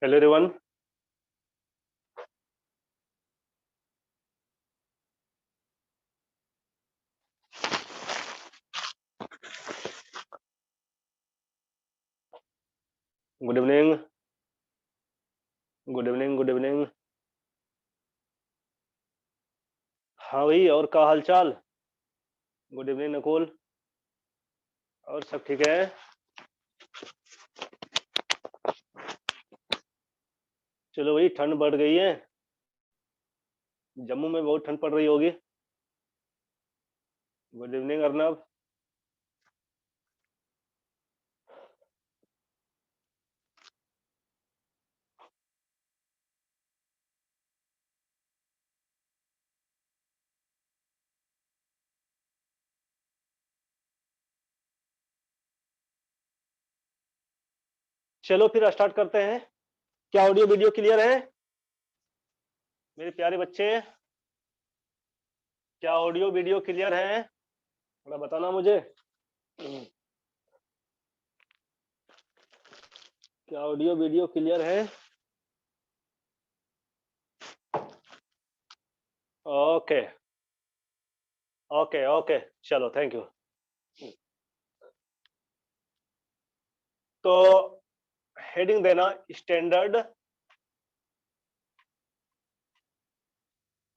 Hello everyone. Good evening. Good evening. Good evening. हाँ भाई, और क्या हाल चाल? Good evening Nakul. और सब ठीक है? चलो भाई, ठंड बढ़ गई है। जम्मू में बहुत ठंड पड़ रही होगी। Good evening Arnab. चलो फिर स्टार्ट करते हैं। क्या ऑडियो वीडियो क्लियर है मेरे प्यारे बच्चे? क्या ऑडियो वीडियो क्लियर है? थोड़ा बताना मुझे। क्या ऑडियो वीडियो क्लियर है? ओके ओके ओके, चलो थैंक यू। तो हेडिंग देना standard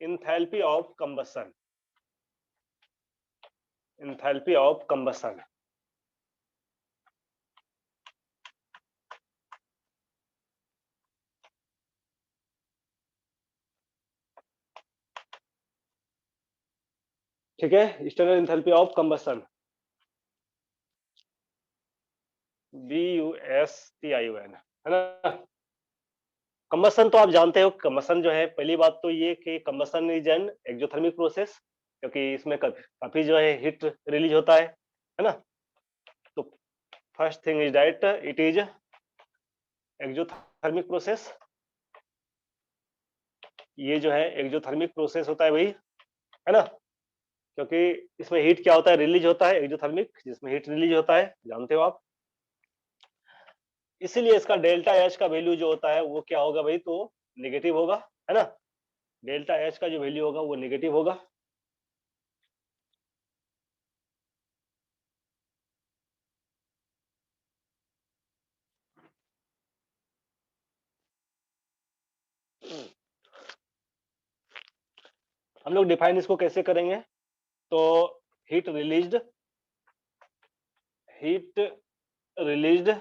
enthalpy of combustion. Enthalpy of combustion. ठीक है, standard enthalpy of combustion. BUSTION, है ना? कंबसन तो आप जानते हो। कंबसन जो है, पहली बात तो ये कि combustion is an exothermic process, क्योंकि इसमें काफी जो है हीट रिलीज होता है ना? तो first thing is that it is exothermic process. ये जो है एक्सोथर्मिक प्रोसेस होता है भाई, है ना? क्योंकि इसमें हीट क्या होता है, रिलीज होता है, एक्सोथर्मिक जिसमें हीट रिलीज होता है, जानते हो आप। इसीलिए इसका डेल्टा एच का वैल्यू जो होता है वो क्या होगा भाई, तो नेगेटिव होगा, है ना? डेल्टा एच का जो वैल्यू होगा वो नेगेटिव होगा। हम लोग डिफाइन इसको कैसे करेंगे? तो heat released, heat released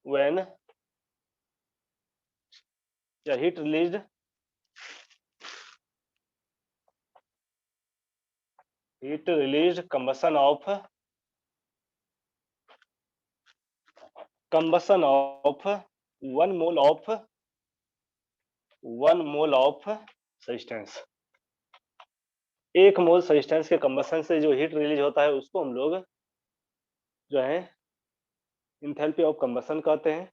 when, या heat released, heat released combustion of 1 mole of 1 mole of substance. 1 mole substance के कंबसन से जो हीट रिलीज होता है उसको हम लोग जो है इंथैल्पी ऑफ कंबसन कहते हैं।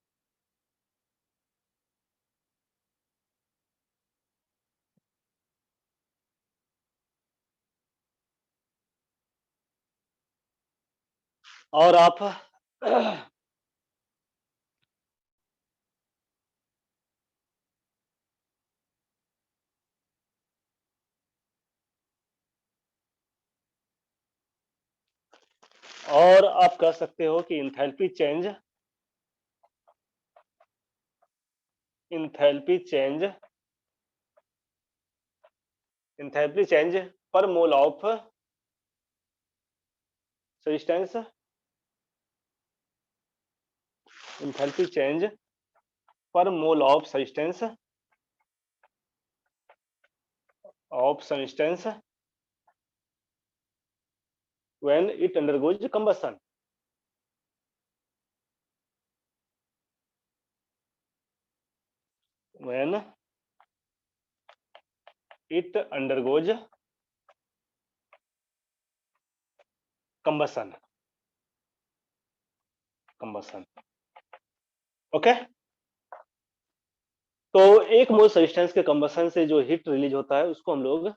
और आप और आप कह सकते हो कि enthalpy change enthalpy change per mole of substance, enthalpy change per mole of substance when it undergoes combustion। when it undergoes combustion। Okay. तो 1 मोल सब्सटेंस के कंबसन से जो हीट रिलीज होता है उसको हम लोग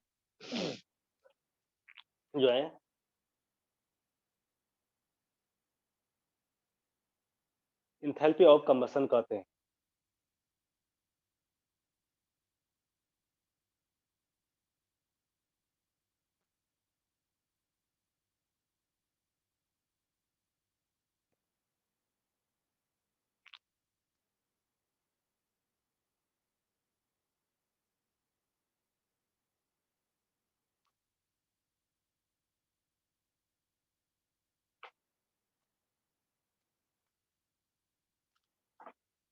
जो है इंथैल्पी ऑफ कंबसन कहते हैं।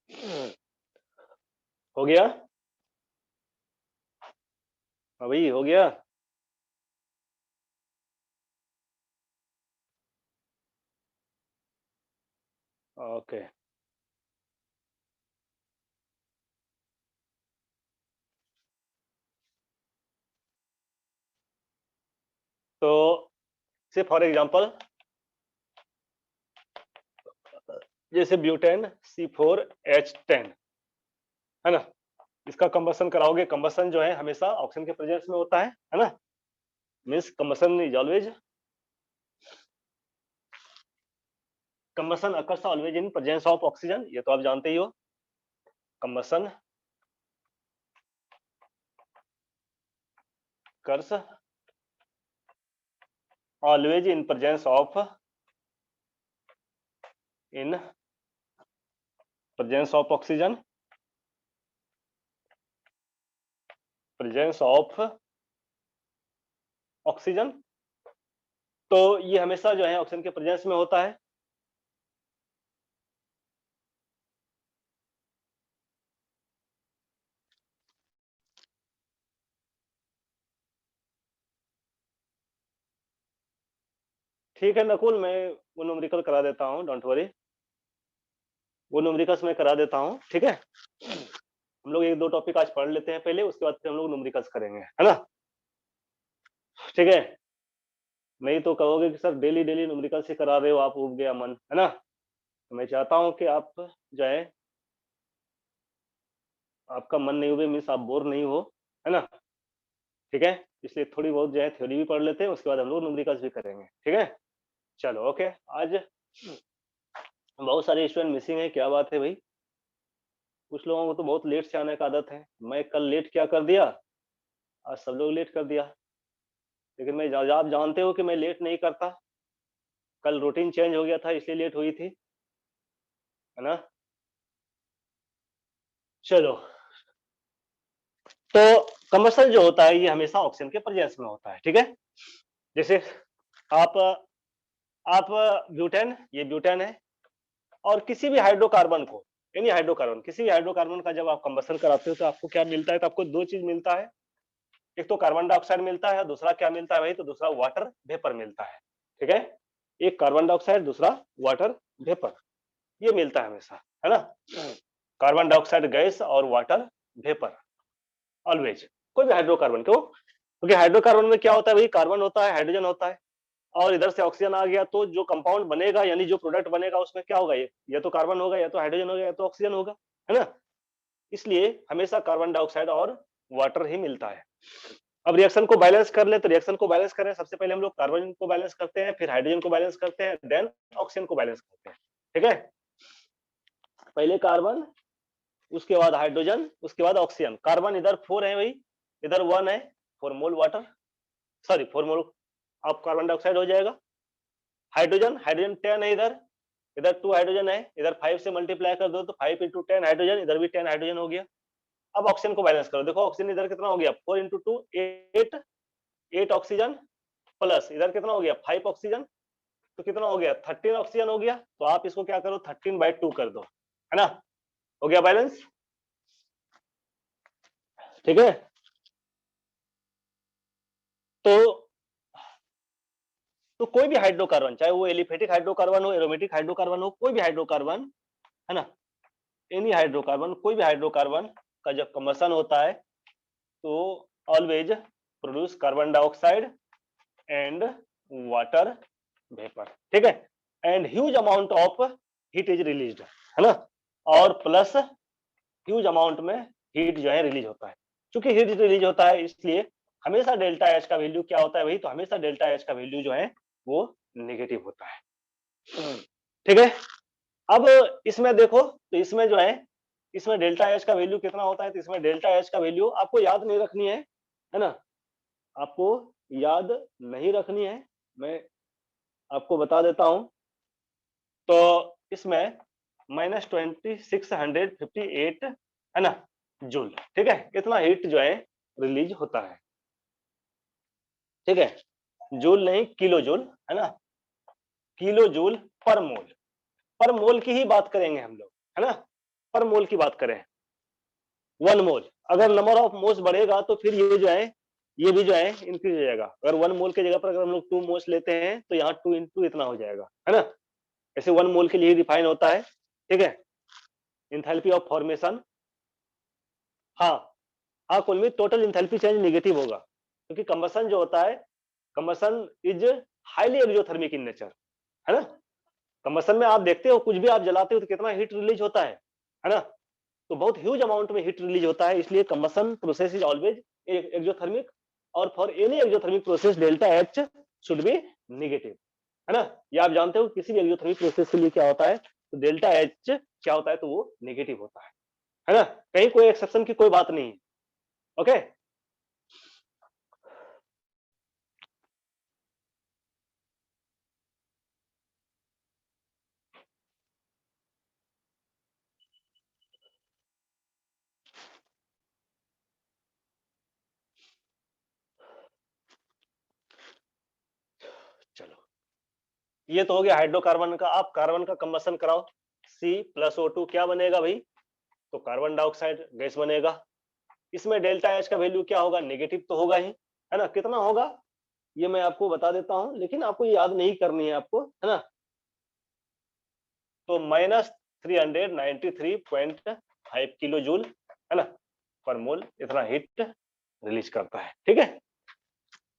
हो गया? हाँ भाई, हो गया? ओके। तो से फॉर एग्जांपल जैसे ब्यूटेन C4H10 है ना, इसका कंबसन कराओगे, कंबसन जो है हमेशा ऑक्सीजन के प्रेजेंस में होता है ना, means combustion is always combustion occurs always in presence of oxygen, ये तो आप जानते ही हो। Combustion occurs always in presence of in presence of oxygen, presence of oxygen. तो ये हमेशा जो है ऑक्सीजन के प्रेजेंस में होता है। ठीक है नकुल, मैं वो न्यूमेरिकल करा देता हूँ, डोंट वरी, वो न्यूमेरिकल्स मैं करा देता हूँ, ठीक है। हम लोग एक दो टॉपिक आज पढ़ लेते हैं पहले, उसके बाद फिर हम लोग न्यूमेरिकल्स करेंगे, है ना, ठीक है। नहीं तो कहोगे कि सर डेली डेली न्यूमेरिकल्स ही करा रहे हो आप, उब गया मन, है ना। तो मैं चाहता हूँ कि आप जो है, आपका मन नहीं उबे, मीन्स आप बोर नहीं हो, है ना, ठीक है। इसलिए थोड़ी बहुत जो है थ्योरी भी पढ़ लेते हैं, उसके बाद हम लोग न्यूमेरिकल्स भी करेंगे, ठीक है। चलो ओके। आज बहुत सारे स्टूडेंट मिसिंग है, क्या बात है भाई। कुछ लोगों को तो बहुत लेट से आने का आदत है, मैं कल लेट क्या कर दिया, आज सब लोग लेट कर दिया। लेकिन मैं आप जानते हो कि मैं लेट नहीं करता, कल रूटीन चेंज हो गया था इसलिए लेट हुई थी, है ना। चलो, तो कमर्शियल जो होता है ये हमेशा ऑक्सीजन के प्रेजेंस में होता है, ठीक है। जैसे आप आप ब्यूटेन, ये ब्यूटेन है, और किसी भी हाइड्रोकार्बन को, यानी हाइड्रोकार्बन, किसी भी हाइड्रोकार्बन का जब आप कंबसन कराते हो तो आपको क्या मिलता है, तो आपको दो चीज मिलता है, एक तो कार्बन डाइऑक्साइड मिलता है, दूसरा क्या मिलता है भाई, तो दूसरा वाटर वेपर मिलता है, ठीक है। एक कार्बन डाइऑक्साइड, दूसरा वाटर वेपर, ये मिलता है हमेशा, है ना। कार्बन डाइऑक्साइड गैस और वाटर वेपर ऑलवेज, कोई भी हाइड्रोकार्बन, क्यों, क्योंकि हाइड्रोकार्बन में क्या होता है भाई, कार्बन होता है, हाइड्रोजन होता है, और इधर से ऑक्सीजन आ गया, तो जो कंपाउंड बनेगा यानी जो प्रोडक्ट बनेगा उसमें क्या होगा, ये या तो कार्बन होगा, या तो हाइड्रोजन होगा, या तो ऑक्सीजन होगा, है ना। इसलिए हमेशा कार्बन डाइऑक्साइड और वाटर ही मिलता है। अब रिएक्शन को बैलेंस कर ले, तो रिएक्शन को बैलेंस करें, सबसे पहले हम लोग कार्बन को बैलेंस करते हैं, फिर हाइड्रोजन को बैलेंस करते हैं, देन ऑक्सीजन को बैलेंस करते हैं, ठीक है। पहले कार्बन, उसके बाद हाइड्रोजन, उसके बाद ऑक्सीजन। कार्बन इधर 4 है भाई, इधर 1 है, 4 मोल water, sorry 4 mole of carbon dioxide हो जाएगा। हाइड्रोजन, हाइड्रोजन 10 है इधर, इधर 2 हाइड्रोजन है, इधर 5 से मल्टीप्लाई कर दो तो 5 इंटू 10 हाइड्रोजन, इधर भी 10 हाइड्रोजन हो गया। अब ऑक्सीजन को बैलेंस करो, देखो ऑक्सीजन इधर कितना हो गया, 4 इंटू 2 8, 8 ऑक्सीजन, प्लस इधर कितना हो गया 5 ऑक्सीजन, तो कितना हो गया 13 ऑक्सीजन हो गया। तो आप इसको क्या करो 13/2 कर दो, है ना, हो गया बैलेंस, ठीक है। तो कोई भी हाइड्रोकार्बन, चाहे वो एलिफेटिक हाइड्रोकार्बन हो, एरोमेटिक हाइड्रोकार्बन हो, कोई भी हाइड्रोकार्बन, है ना, एनी हाइड्रोकार्बन, कोई भी हाइड्रोकार्बन का जब कम्बसन होता है तो always produce carbon dioxide and water vapour, ठीक है, and huge amount of heat is released, है ना, और प्लस ह्यूज अमाउंट में हीट जो है रिलीज होता है। क्योंकि हीट रिलीज होता है इसलिए हमेशा डेल्टा एच का वैल्यू क्या होता है भाई, तो हमेशा डेल्टा एच का वैल्यू जो है वो नेगेटिव होता है, ठीक है। अब इसमें देखो, तो इसमें जो है, इसमें डेल्टा एच का वैल्यू कितना होता है, तो इसमें डेल्टा एच का वैल्यू आपको याद नहीं रखनी है ना, आपको याद नहीं रखनी है, मैं आपको बता देता हूं। तो इसमें -2658 है ना जूल, ठीक है, इतना हीट जो है रिलीज होता है, ठीक है। जूल नहीं, किलो जूल, है ना, किलो जूल पर मोल, पर मोल की ही बात करेंगे हम लोग, है ना। पर मोल की बात करें, 1 मोल, अगर नंबर ऑफ मोल्स बढ़ेगा तो फिर ये जो है, ये भी जो है इंक्रीज हो जाएगा। अगर 1 मोल की जगह पर अगर हम लोग 2 मोल्स लेते हैं तो यहाँ 2 इंटू इतना हो जाएगा, है ना? ऐसे 1 मोल के लिए डिफाइन होता है, ठीक है? एंथैल्पी ऑफ फॉर्मेशन, हाँ, हाँ, कुल में टोटल एंथैल्पी चेंज नेगेटिव होगा, क्योंकि कंबशन जो होता है, combustion is highly exothermic in nature, है ना? कंबशन में आप देखते हो कुछ भी आप जलाते हो तो कितना हीट रिलीज होता है ना? तो बहुत ह्यूज अमाउंट में हीट रिलीज होता है, इसलिए combustion process is always exothermic, और for any exothermic process delta H should be negative, है ना? ये आप जानते हो किसी भी एक्सोथर्मिक प्रोसेस के लिए क्या होता है, तो डेल्टा एच क्या होता है, तो वो नेगेटिव होता है ना? कहीं कोई एक्सेप्शन की कोई बात नहीं है। ओके, चलो, ये तो हो गया हाइड्रोकार्बन का। आप कार्बन का कंबशन कराओ, C+O2 क्या बनेगा भाई, तो कार्बन डाइऑक्साइड गैस बनेगा। इसमें डेल्टा एच का वैल्यू क्या होगा, नेगेटिव तो होगा ही, है ना? कितना होगा ये मैं आपको बता देता हूं, लेकिन आपको ये याद नहीं करनी है आपको, है ना? तो -393.5 किलो जूल, है ना, पर मोल, इतना हीट रिलीज करता है, ठीक है?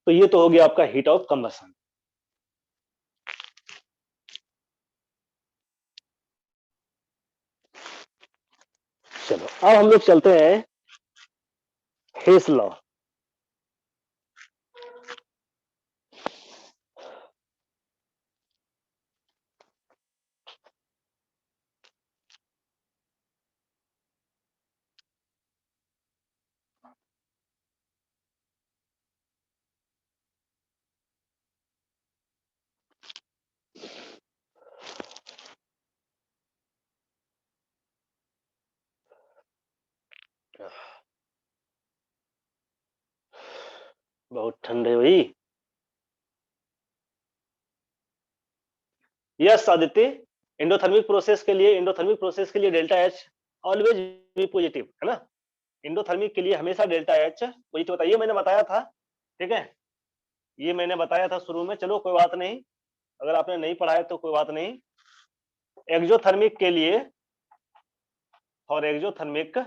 तो ये तो हो गया आपका हीट ऑफ कंबशन। चलो अब हम लोग चलते हैं हेस लॉ। बहुत ठंडे भाई। यस आदित्य, एंडोथर्मिक प्रोसेस के लिए delta H always be positive, है ना? एंडोथर्मिक के लिए हमेशा डेल्टा एच पॉजिटिव होता है, ये मैंने बताया था, ठीक है? ये मैंने बताया था शुरू में। चलो कोई बात नहीं, अगर आपने नहीं पढ़ा है तो कोई बात नहीं। एक्सोथर्मिक के लिए, और एक्सोथर्मिक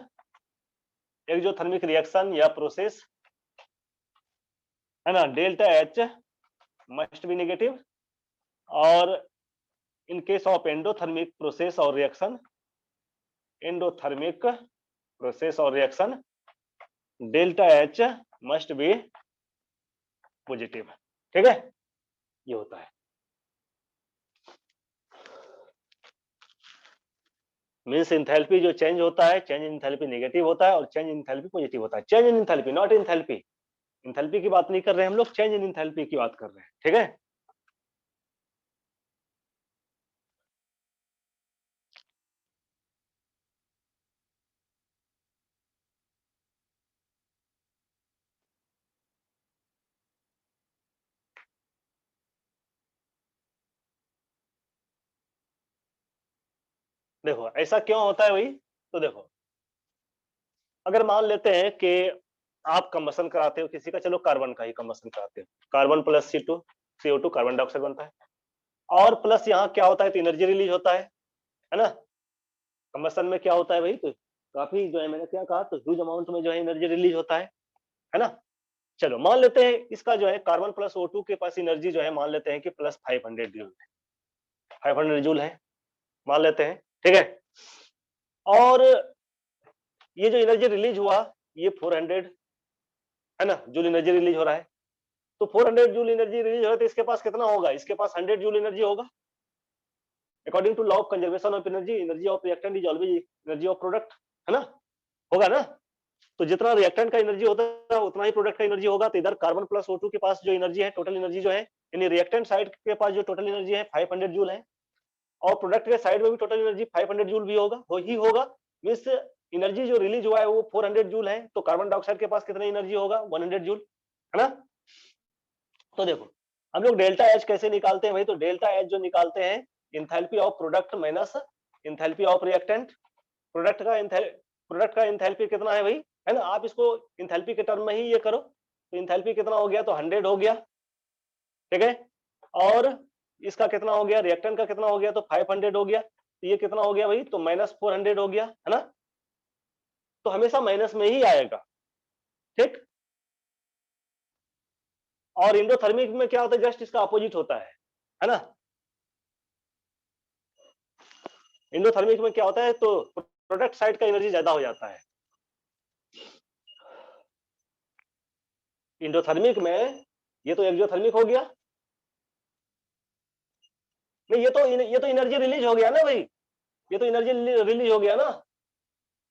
रिएक्शन या प्रोसेस, है ना, delta H must be negative, और in case of endothermic process और reaction, delta H must be positive, ठीक है? ये होता है, मीन्स इंथैल्पी जो चेंज होता है, चेंज इन इंथैल्पी नेगेटिव होता है और चेंज इन इंथैल्पी पॉजिटिव होता है। Change in enthalpy, not enthalpy. Enthalpy की बात नहीं कर रहे हैं हम लोग, चेंज इन इंथैल्पी की बात कर रहे हैं, ठीक है? देखो ऐसा क्यों होता है भाई, तो देखो, अगर मान लेते हैं कि आप कंबशन कराते हो किसी का, चलो कार्बन का ही कंबशन कराते हो, carbon plus CO2 carbon dioxide बनता है, और प्लस यहाँ क्या होता है, तो एनर्जी रिलीज होता है ना? कंबशन में क्या होता है भाई, तो काफी जो है, मैंने क्या कहा, तो ह्यूज अमाउंट में जो है एनर्जी रिलीज होता है ना? चलो मान लेते हैं इसका जो है कार्बन प्लस O2 के पास एनर्जी जो है, मान लेते हैं कि प्लस 500 जूल, 500 जूल है, मान लेते हैं, ठीक है? और ये जो एनर्जी रिलीज हुआ, ये 400, है ना, जूल एनर्जी रिलीज हो रहा है। तो 400 जूल एनर्जी रिलीज हो रहा है, तो इसके पास कितना होगा, इसके पास 100 जूल एनर्जी होगा। According to law of conservation of energy, energy of reactant is always energy of product, है ना? होगा ना? तो जितना रिएक्टेंट का एनर्जी होता है उतना ही प्रोडक्ट का एनर्जी होगा। तो इधर कार्बन प्लस O2 के पास जो एनर्जी है, टोटल एनर्जी जो है, यानी रिएक्टेंट साइड के पास जो टोटल एनर्जी है 500 जूल है, और प्रोडक्ट के साइड में भी टोटल एनर्जी 500 जूल भी होगा, हो ही होगा। मींस एनर्जी जो रिलीज हुआ है वो 400 जूल है, तो कार्बन डाइऑक्साइड के पास कितनी एनर्जी होगा, 100 जूल, है ना? तो देखो हम लोग डेल्टा एच कैसे निकालते हैं भाई, तो डेल्टा एच जो निकालते हैं, enthalpy of product minus enthalpy of reactant, product का इंथैल्पी कितना है भाई, है ना। आप इसको इंथैल्पी के टर्म में ही ये करो, तो इंथैल्पी कितना हो गया, तो 100 हो गया, ठीक है। और इसका कितना हो गया, रिएक्टेंट का कितना हो गया, तो 500 हो गया। तो ये कितना हो गया भाई, तो -400 हो गया, है ना। तो हमेशा माइनस में ही आएगा, ठीक। और इंडोथर्मिक में क्या होता है, जस्ट इसका अपोजिट होता है ना। इंडोथर्मिक में क्या होता है, तो प्रोडक्ट साइड का एनर्जी ज्यादा हो जाता है। इंडोथर्मिक में ये तो एक्सोथर्मिक हो गया, नहीं ये तो एनर्जी रिलीज हो गया ना भाई, ये तो एनर्जी रिलीज हो गया ना,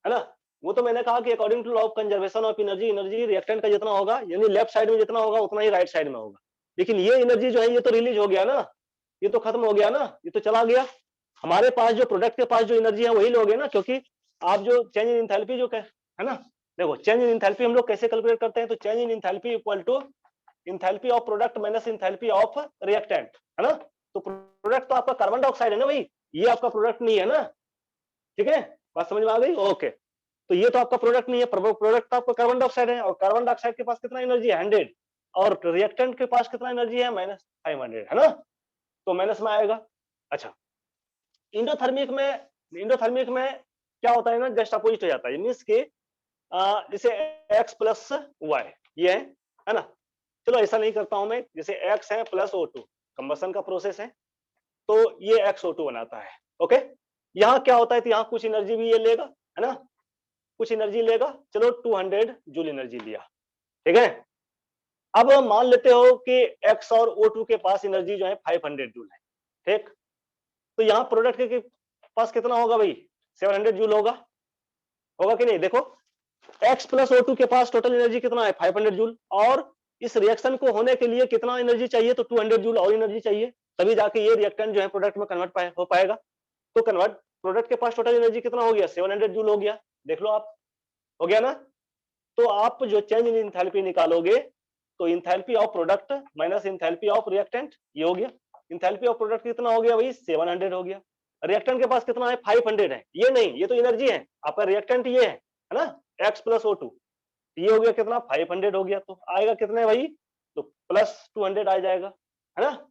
है ना। वो तो मैंने कहा कि according to law of conservation of energy, energy reactant का जितना होगा, यानी लेफ्ट साइड में जितना होगा उतना ही राइट साइड में होगा। लेकिन ये एनर्जी जो है ये तो रिलीज हो गया ना, ये तो खत्म हो गया ना, ये तो चला गया। हमारे पास जो प्रोडक्ट के पास जो एनर्जी है वही लोगे ना, क्योंकि आप जो चेंज इन इंथैल्पी जो है ना, देखो चेंज इन इंथैल्पी हम लोग कैसे कैलकुलेट करते हैं, तो change in enthalpy equal to enthalpy of product minus enthalpy of reactant, है ना। तो प्रोडक्ट तो आपका कार्बन डाइऑक्साइड है ना भाई, ये आपका प्रोडक्ट नहीं है ना, ठीक है। बात समझ में आ गई, ओके। तो ये तो आपका प्रोडक्ट नहीं है, प्रोडक्ट तो आपका कार्बन डाइऑक्साइड है, और कार्बन डाइऑक्साइड के पास कितना एनर्जी है, 100, और रिएक्टेंट के पास कितना एनर्जी है, -500, है ना। तो माइनस में आएगा। अच्छा, इंडोथर्मिक में क्या होता है ना, जस्ट अपोजिट हो जाता है, मीन्स के जैसे x प्लस वाई ये है ना। चलो ऐसा नहीं करता हूं मैं, जैसे x है प्लस O2, कंबसन का प्रोसेस है, तो ये XO2 बनाता है, ओके। यहाँ क्या होता है, तो यहाँ कुछ एनर्जी भी ये लेगा, है ना, कुछ एनर्जी लेगा, चलो 200 जूल एनर्जी लिया, ठीक है। अब मान लेते हो कि X और O2 के पास एनर्जी जो है 500 जूल है, ठीक। तो यहाँ प्रोडक्ट के पास कितना होगा भाई, 700 जूल होगा, होगा कि नहीं, देखो X प्लस O2 के पास टोटल एनर्जी कितना है, 500 जूल, और इस रिएक्शन को होने के लिए कितना एनर्जी चाहिए, तो 200 जूल और एनर्जी चाहिए, तभी जाके ये रिएक्टेंट जो है प्रोडक्ट में कन्वर्ट हो पाएगा। तो कन्वर्ट प्रोडक्ट के पास टोटल एनर्जी कितना हो गया, 700 जूल हो गया, देख लो आप, हो गया ना। तो आप जो चेंज इन इंथैल्पी निकालोगे, तो enthalpy of product minus enthalpy of reactant, ये हो गया। इंथैल्पी ऑफ प्रोडक्ट कितना हो गया भाई, 700 हो गया। रिएक्टेंट के पास कितना है, 500 है, ये नहीं, ये तो एनर्जी है, आपका रिएक्टेंट ये है ना, X प्लस O2, ये हो गया कितना, 500 हो गया, तो आएगा कितने भाई, तो प्लस 200 आ जाएगा, है ना।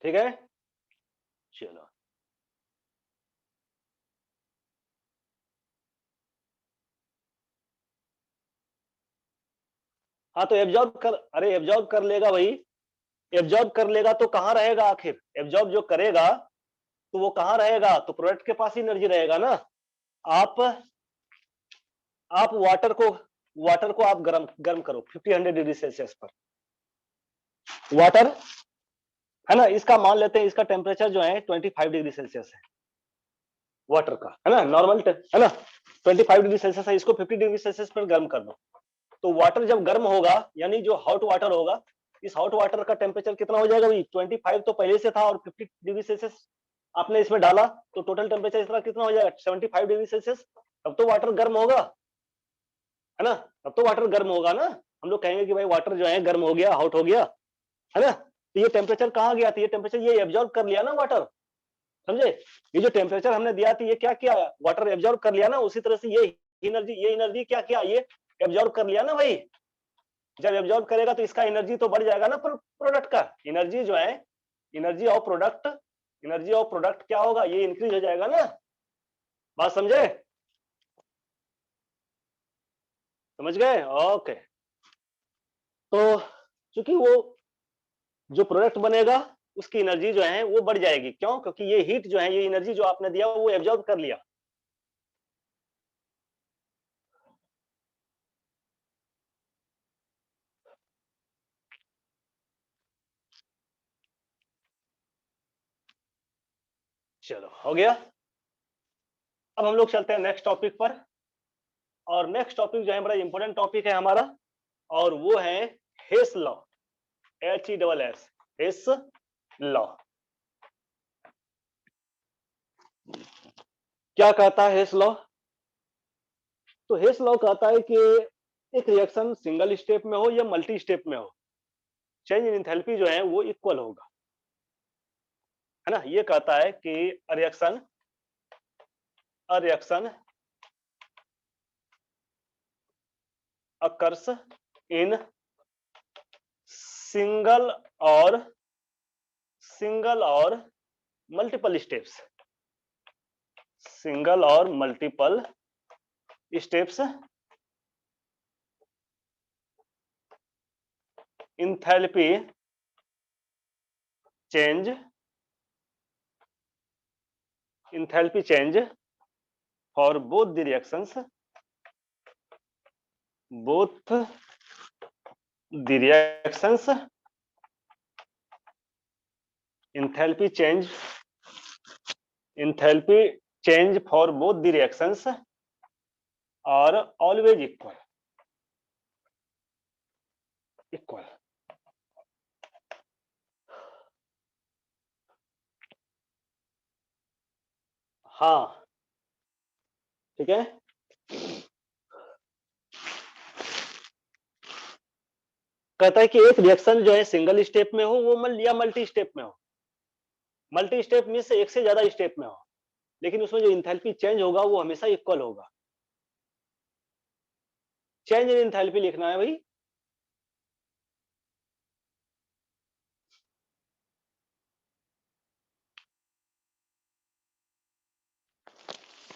ठीक है, चलो। हाँ तो एब्जॉर्ब कर, अरे एब्जॉर्ब कर लेगा भाई, एब्जॉर्ब कर लेगा तो कहाँ रहेगा आखिर, एब्जॉर्ब जो करेगा तो वो कहाँ रहेगा, तो प्रोडक्ट के पास ही एनर्जी रहेगा ना। आप आप वाटर को आप गर्म गर्म करो 50-100 डिग्री सेल्सियस पर, वाटर, है ना, इसका मान लेते हैं, इसका टेम्परेचर जो है 25 डिग्री सेल्सियस है, वाटर का, है ना, नॉर्मल है ना, 25 डिग्री सेल्सियस है, इसको 50 डिग्री सेल्सियस पर गर्म कर दो। तो वाटर जब गर्म होगा, यानी जो हॉट वाटर होगा, इस हॉट वाटर का टेम्परेचर कितना हो जाएगा भाई, 25 तो पहले से था, और 50 डिग्री सेल्सियस आपने इसमें डाला, तो टोटल टेम्परेचर इसका कितना हो जाएगा, 75 डिग्री सेल्सियस। तब तो वाटर गर्म होगा, है ना, तब तो वाटर गर्म होगा ना। हम लोग कहेंगे कि भाई वाटर जो है गर्म हो गया, हॉट हो गया, है ना। तो ये टेम्परेचर कहाँ गया, तो ये टेम्परेचर ये एब्जॉर्ब कर लिया ना वाटर, समझे। ये जो टेम्परेचर हमने दिया था, ये क्या किया, वाटर एब्जॉर्ब कर लिया ना, उसी तरह से ये एनर्जी क्या किया, ये एब्जॉर्ब कर लिया ना भाई। जब एब्जॉर्ब करेगा तो इसका एनर्जी तो बढ़ जाएगा ना, प्रोडक्ट का एनर्जी जो है, energy of product, energy of product क्या होगा, ये इंक्रीज हो जाएगा ना। बात समझे, समझ गए, ओके। तो चूंकि वो जो प्रोडक्ट बनेगा उसकी एनर्जी जो है वो बढ़ जाएगी, क्यों, क्योंकि ये हीट जो है, ये एनर्जी जो आपने दिया वो एब्जॉर्ब कर लिया। चलो हो गया। अब हम लोग चलते हैं नेक्स्ट टॉपिक पर, और नेक्स्ट टॉपिक जो है बड़ा इंपॉर्टेंट टॉपिक है हमारा, और वो है हेस लॉ, HESS, हेस लॉ क्या कहता है हेस लॉ? तो हेस लॉ कहता है कि एक रिएक्शन सिंगल स्टेप में हो या मल्टी स्टेप में हो, चेंज इन एंथैल्पी जो है वो इक्वल होगा, है ना? ये कहता है कि रिएक्शन occurs in सिंगल और मल्टीपल स्टेप्स, सिंगल और multiple steps, enthalpy change for both the reactions, enthalpy change for both the reactions are always equal. हाँ, ठीक है। कहता है कि एक रिएक्शन जो है सिंगल स्टेप में हो वो या मल्टी स्टेप में हो। मल्टी स्टेप मीन से एक से ज्यादा स्टेप में हो, लेकिन उसमें जो इंथैल्पी चेंज होगा वो हमेशा इक्वल होगा। चेंज इन इंथैल्पी लिखना है भाई।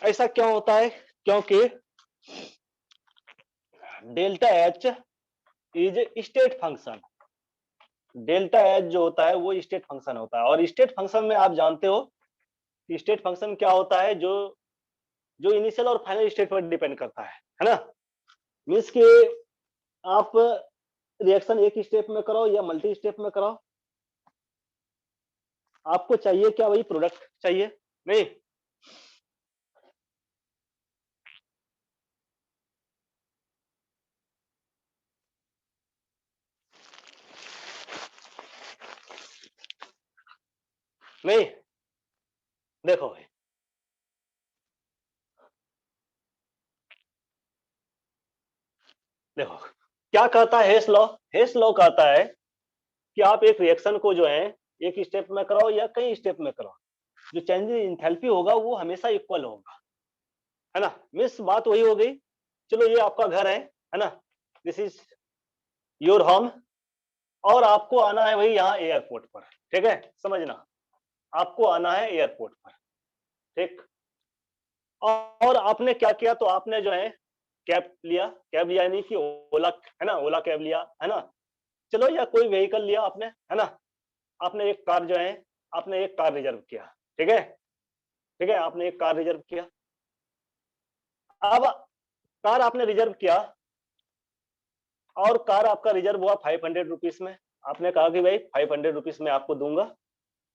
ऐसा क्यों होता है? क्योंकि delta H is state function. Delta H जो होता है वो स्टेट फंक्शन होता है, और स्टेट फंक्शन में आप जानते हो कि स्टेट फंक्शन क्या होता है, जो जो इनिशियल और फाइनल स्टेट पर डिपेंड करता है ना? मीन्स कि आप रिएक्शन एक स्टेप में करो या मल्टी स्टेप में करो, आपको चाहिए क्या? वही प्रोडक्ट चाहिए, नहीं? नहीं, देखो भाई, देखो क्या कहता है हेस लॉ। हेस लॉ कहता है कि आप एक रिएक्शन को जो है एक स्टेप में कराओ या कई स्टेप में कराओ, जो चेंज इन एंथैल्पी होगा वो हमेशा इक्वल होगा, है ना? मिस बात वही हो गई। चलो ये आपका घर है ना? दिस इज योर होम, और आपको आना है भाई यहाँ एयरपोर्ट पर, ठीक है? समझना, आपको आना है एयरपोर्ट पर, ठीक? और आपने क्या किया? तो आपने जो है कैब लिया नहीं कि ओला, है ना? ओला कैब लिया, है ना? चलो, या कोई व्हीकल लिया आपने, है ना? आपने एक कार जो है, आपने एक कार रिजर्व किया, ठीक है? ठीक है, आपने एक कार रिजर्व किया। अब कार आपने रिजर्व किया, और कार आपका रिजर्व हुआ 500 रुपीज में। आपने कहा कि भाई 500 रुपीज में आपको दूंगा,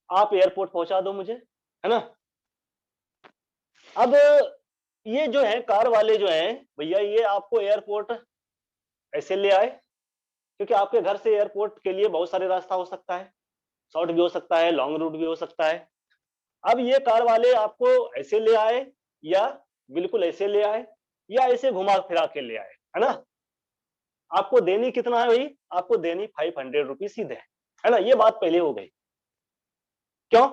आप एयरपोर्ट पहुंचा दो मुझे, है ना? अब ये जो है कार वाले जो हैं भैया, ये आपको एयरपोर्ट ऐसे ले आए, क्योंकि आपके घर से एयरपोर्ट के लिए बहुत सारे रास्ता हो सकता है, शॉर्ट भी हो सकता है, लॉन्ग रूट भी हो सकता है। अब ये कार वाले आपको ऐसे ले आए, या बिल्कुल ऐसे ले आए, या ऐसे घुमा फिरा के ले आए, है ना? आपको देनी कितना है भाई? आपको देनी 500 रुपीज सीधे, है ना? ये बात पहले हो गई। क्यों?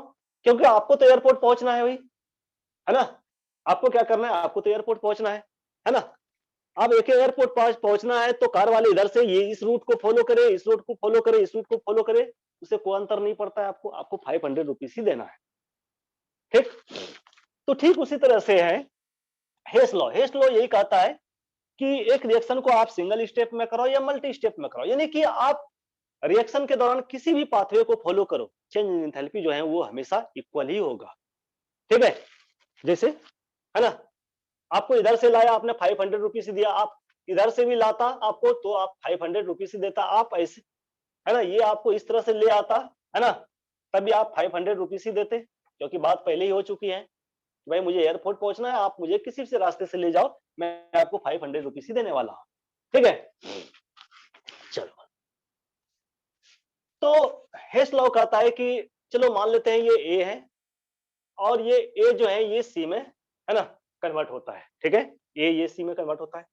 क्योंकि आपको तो एयरपोर्ट पहुंचना है भाई, है ना? आपको क्या करना है? आपको तो एयरपोर्ट पहुंचना है ना? अब एक एयरपोर्ट पहुंचना है तो कार वाले इधर से ये इस रूट को फॉलो करे, इस रूट को फॉलो करे, इस रूट को फॉलो करे, उससे कोई अंतर नहीं पड़ता है। आपको आपको 500 रुपीज ही देना है, ठीक? तो ठीक उसी तरह से है हेस लॉ। हेस लॉ यही कहता है कि एक रिएक्शन को आप सिंगल स्टेप में करो या मल्टी स्टेप में करो, यानी कि आप रिएक्शन के दौरान किसी भी पाथवे को फॉलो करो, चेंज इन एंथैल्पी जो है वो हमेशा इक्वल ही होगा, ठीक है? जैसे, है ना, आपको इधर से लाया, आपने 500 रुपीज दिया, आप इधर से भी लाता आपको तो आप 500 रुपीज ही देता, आप ऐसे, है ना? ये आपको इस तरह से ले आता, है ना, तभी आप 500 रुपीज ही देते, क्योंकि बात पहले ही हो चुकी है कि भाई मुझे एयरपोर्ट पहुंचना है, आप मुझे किसी से रास्ते से ले जाओ, मैं आपको 500 रुपीज ही देने वाला हूं, ठीक है? चलो, तो हेस लॉ कहता है कि चलो मान लेते हैं ये ए है और ये ए जो है ये सी में है ना कन्वर्ट होता है, ठीक है, ये सी में कन्वर्ट होता है।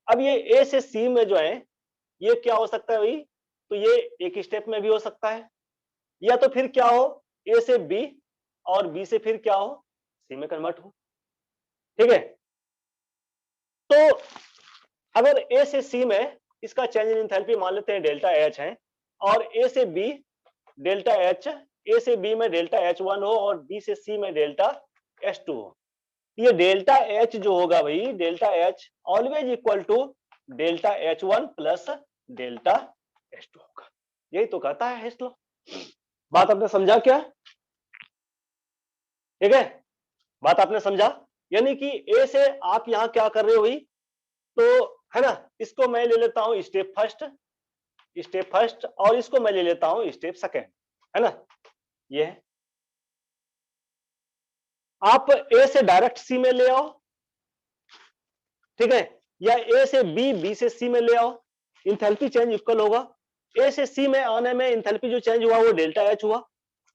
अब ये ए से सी में जो है ये क्या हो सकता है भाई, तो ये एक स्टेप में भी हो सकता है, या तो फिर क्या हो ए से बी और बी से फिर क्या हो सी में कन्वर्ट हो, ठीक है। तो अगर ए से सी में इसका चेंज इन एंथैल्पी मान लेते हैं डेल्टा एच है और ए से बी डेल्टा एच, ए से बी में डेल्टा एच वन हो और बी से सी में डेल्टा एच टू हो, ये डेल्टा एच जो होगा भाई delta H always equal to delta H one plus delta H two होगा, यही तो कहता है हेस लॉ। बात आपने समझा क्या, ठीक है, बात आपने समझा, यानी कि ए से आप यहां क्या कर रहे हो भाई, तो है ना, इसको मैं ले लेता हूं स्टेप फर्स्ट और इसको मैं ले लेता हूं स्टेप सेकेंड, है ना, ये है। आप ए से डायरेक्ट सी में ले आओ, ठीक है, या ए से बी, बी से सी में ले आओ, इंथैल्पी चेंज इक्वल होगा। ए से सी में आने में इंथैल्पी जो चेंज हुआ वो डेल्टा एच हुआ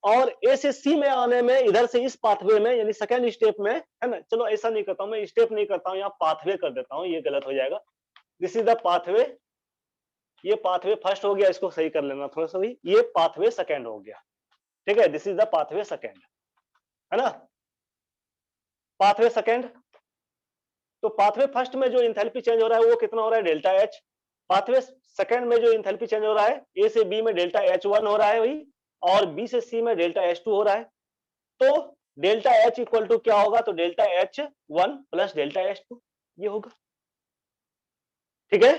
और ए से सी में आने में इधर से इस पाथवे में यानी सेकेंड स्टेप में, है ना, चलो ऐसा नहीं करता हूं मैं, स्टेप नहीं करता हूं, यहाँ पाथवे कर देता हूं, ये गलत हो जाएगा। दिस इज द पाथवे, ये पाथवे फर्स्ट हो गया, इसको सही कर लेना थोड़ा सा भी, ये पाथवे सेकेंड हो गया, ठीक है, this is the pathway second, है ना, पाथवे सेकेंड। तो पाथवे फर्स्ट में जो इंथैल्पी चेंज हो रहा है वो कितना हो रहा है डेल्टा एच, पाथवे सेकंड में जो इंथैल्पी चेंज हो रहा है ए से बी में डेल्टा एच वन हो रहा है वही और बी से सी में डेल्टा एच टू हो रहा है, तो डेल्टा एच इक्वल टू क्या होगा, तो delta H one plus delta H to ये होगा, ठीक है।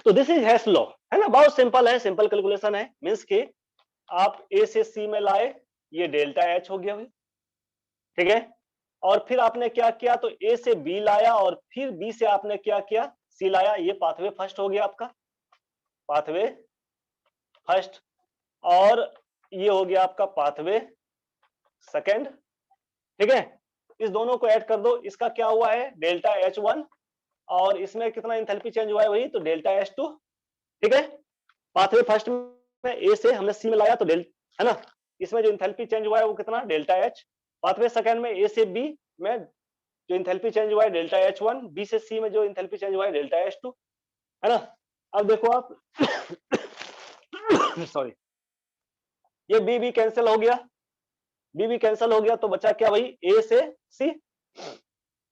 तो दिस इज हेस लॉ, है ना, बहुत सिंपल है, सिंपल कैलकुलेशन है, मींस कि आप ए से सी में लाए ये डेल्टा एच हो गया भाई, ठीक है, और फिर आपने क्या किया, तो ए से बी लाया और फिर बी से आपने क्या किया सी लाया, ये पाथवे फर्स्ट हो गया आपका, पाथवे फर्स्ट, और ये हो गया आपका पाथवे सेकेंड, ठीक है। इस दोनों को ऐड कर दो, इसका क्या हुआ है डेल्टा एच वन और इसमें कितना इंथैल्पी चेंज हुआ है वही, तो डेल्टा एच टू, ठीक है। पाथवे फर्स्ट में ए से हमने सी में लाया तो है ना, इसमें जो इंथैल्पी चेंज हुआ है वो कितना डेल्टा एच, पाथवे सेकेंड में ए से बी में जो इंथैल्पी चेंज हुआ है डेल्टा एच वन, बी से सी में जो इंथैल्पी चेंज हुआ है डेल्टा एच टू, है ना। अब देखो आप सॉरी, ये बी बी कैंसिल हो गया, बी बी कैंसिल हो गया, तो बचा क्या भाई ए से सी,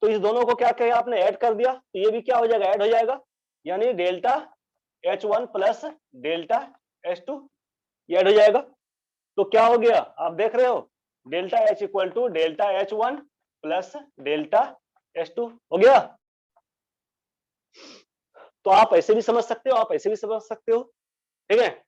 तो इस दोनों को क्या किया आपने ऐड कर दिया, तो ये भी क्या हो जाएगा ऐड हो जाएगा, यानी delta H one plus delta H to ये ऐड हो जाएगा, तो क्या हो गया आप देख रहे हो delta H equal to delta H one plus delta H two हो गया। तो आप ऐसे भी समझ सकते हो, आप ऐसे भी समझ सकते हो, ठीक है।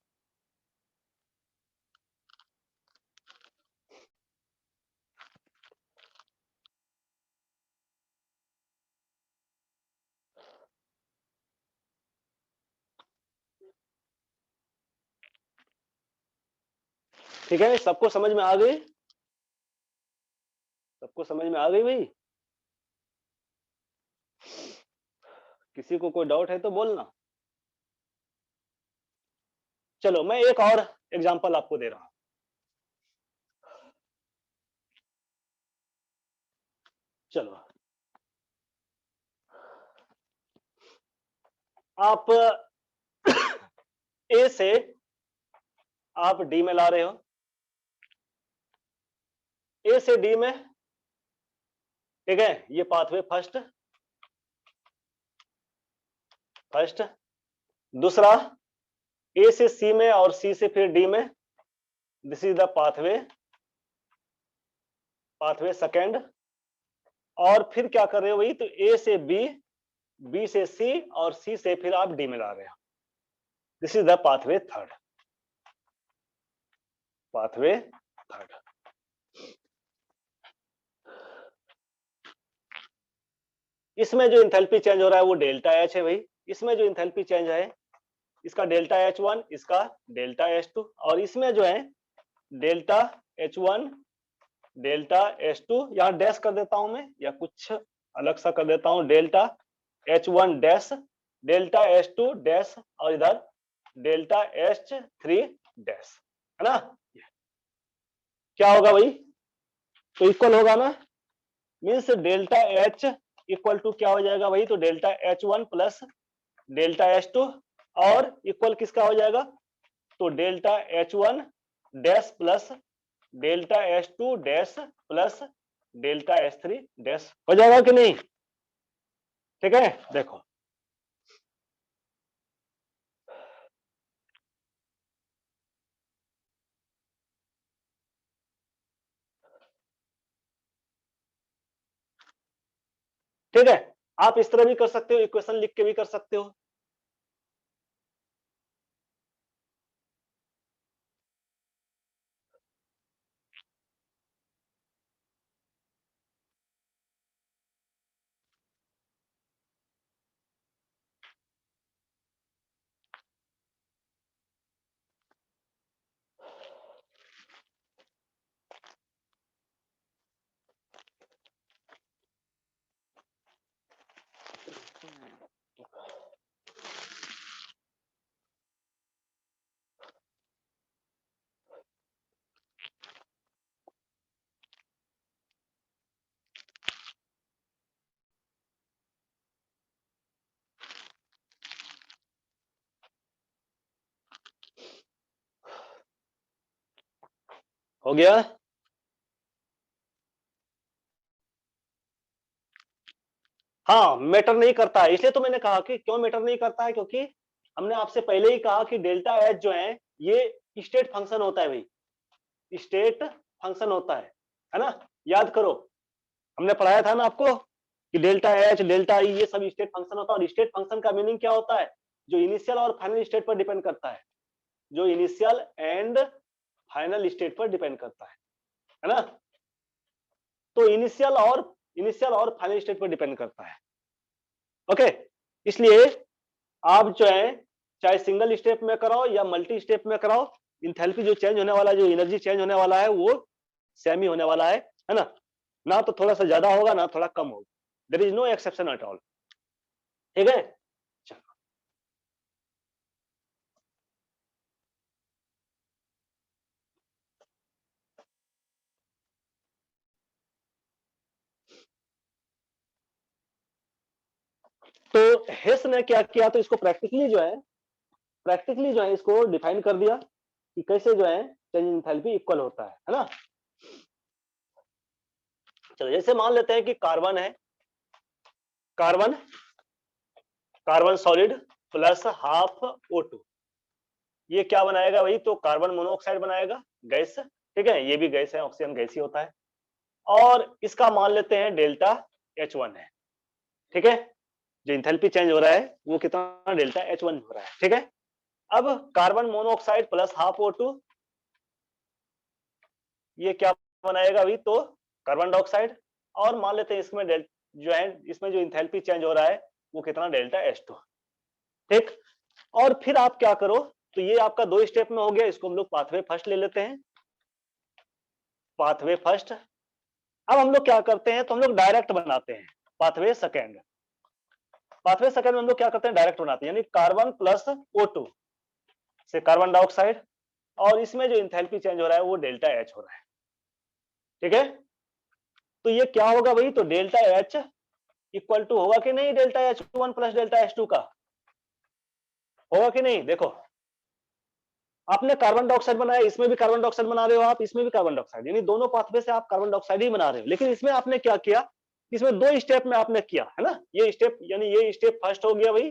ठीक है, सबको समझ में आ गई, सबको समझ में आ गई भाई, किसी को कोई डाउट है तो बोलना। चलो मैं एक और एग्जांपल आपको दे रहा हूं, चलो आप ए से आप डी में ला रहे हो, ए से डी में, ठीक है, ये पाथवे फर्स्ट फर्स्ट, दूसरा ए से सी में और सी से फिर डी में, this is the pathway pathway second, और फिर क्या कर रहे हो भाई, तो ए से बी, बी से सी और सी से फिर आप डी में ला रहे हो, this is the pathway third, pathway third. इसमें जो इंथैल्पी चेंज हो रहा है वो डेल्टा एच है भाई, इसमें जो इंथैल्पी चेंज है इसका डेल्टा एच वन, इसका डेल्टा एच टू, और इसमें जो है delta H one delta H to, यहाँ डैश कर देता हूं मैं या कुछ अलग सा कर देता हूं, delta H one dash delta H2 dash और इधर डेल्टा H3 डैश, है ना। क्या होगा भाई, तो इक्वल होगा ना, means delta H equal to क्या हो जाएगा भाई, तो delta H1 plus delta H2 और इक्वल किसका हो जाएगा, तो delta H1 dash plus delta H2 dash plus delta H3 dash, हो जाएगा कि नहीं। ठीक है, देखो ठीक है, आप इस तरह भी कर सकते हो, इक्वेशन लिख के भी कर सकते हो। हो गया। हाँ, मैटर नहीं करता है, इसलिए तो मैंने कहा कि क्यों मैटर नहीं करता है, क्योंकि हमने आपसे पहले ही कहा कि डेल्टा एच जो है ये स्टेट फंक्शन होता है भाई, स्टेट फंक्शन होता है ना। याद करो, हमने पढ़ाया था ना आपको कि डेल्टा एच डेल्टा ई ये सब स्टेट फंक्शन होता है, और स्टेट फंक्शन का मीनिंग क्या होता है, जो इनिशियल और फाइनल स्टेट पर डिपेंड करता है, जो इनिशियल एंड फाइनल स्टेट पर डिपेंड करता है ना। तो इनिशियल और फाइनल स्टेट पर डिपेंड करता है। ओके, इसलिए आप जो है चाहे सिंगल स्टेप में कराओ या मल्टी स्टेप में कराओ, इंथैल्पी जो चेंज होने वाला है, जो एनर्जी चेंज होने वाला है वो सेम ही होने वाला है ना। ना तो थोड़ा सा ज्यादा होगा ना थोड़ा कम होगा, there is no exception at all. ठीक है, तो हेस ने क्या किया, तो इसको प्रैक्टिकली जो है इसको डिफाइन कर दिया कि कैसे जो है चेंज इन एंथैल्पी इक्वल होता है ना। चलो जैसे मान लेते हैं कि कार्बन है, carbon carbon solid plus half O2, ये क्या बनाएगा भाई, तो कार्बन मोनोऑक्साइड बनाएगा, गैस। ठीक है, ये भी गैस है, ऑक्सीजन गैस ही होता है। और इसका मान लेते हैं डेल्टा H1 है। ठीक है, जो इंथैल्पी चेंज हो रहा है वो कितना डेल्टा H1 हो रहा है। ठीक है, अब carbon monoxide plus half O2 ये क्या बनाएगा अभी, तो कार्बन डाइऑक्साइड। और मान लेते हैं इसमें जो है इसमें जो इंथैल्पी चेंज हो रहा है वो कितना डेल्टा H2। ठीक, और फिर आप क्या करो, तो ये आपका दो स्टेप में हो गया, इसको हम लोग पाथवे फर्स्ट ले लेते हैं, पाथवे फर्स्ट। अब हम लोग क्या करते हैं, तो हम लोग डायरेक्ट बनाते हैं पाथवे सेकेंड। पाथवे सेकेंड में हम लोग क्या करते हैं, डायरेक्ट बनाते हैं, यानी कार्बन प्लस O2 से कार्बन डाइऑक्साइड, और इसमें जो इंथैल्पी चेंज हो रहा है वो डेल्टा H हो रहा है। ठीक है, तो ये क्या होगा भाई, तो डेल्टा H इक्वल टू होगा कि नहीं delta H1 plus delta H2 का, होगा कि नहीं। देखो आपने कार्बन डाइऑक्साइड बनाया, इसमें भी कार्बन डाइऑक्साइड बना रहे हो आप, इसमें भी कार्बन डाइऑक्साइड, यानी दोनों पाथवे से आप कार्बन डाइऑक्साइड ही बना रहे हो। लेकिन इसमें आपने क्या किया, इसमें दो स्टेप में आपने किया है ना, ये स्टेप यानी ये स्टेप फर्स्ट हो गया भाई,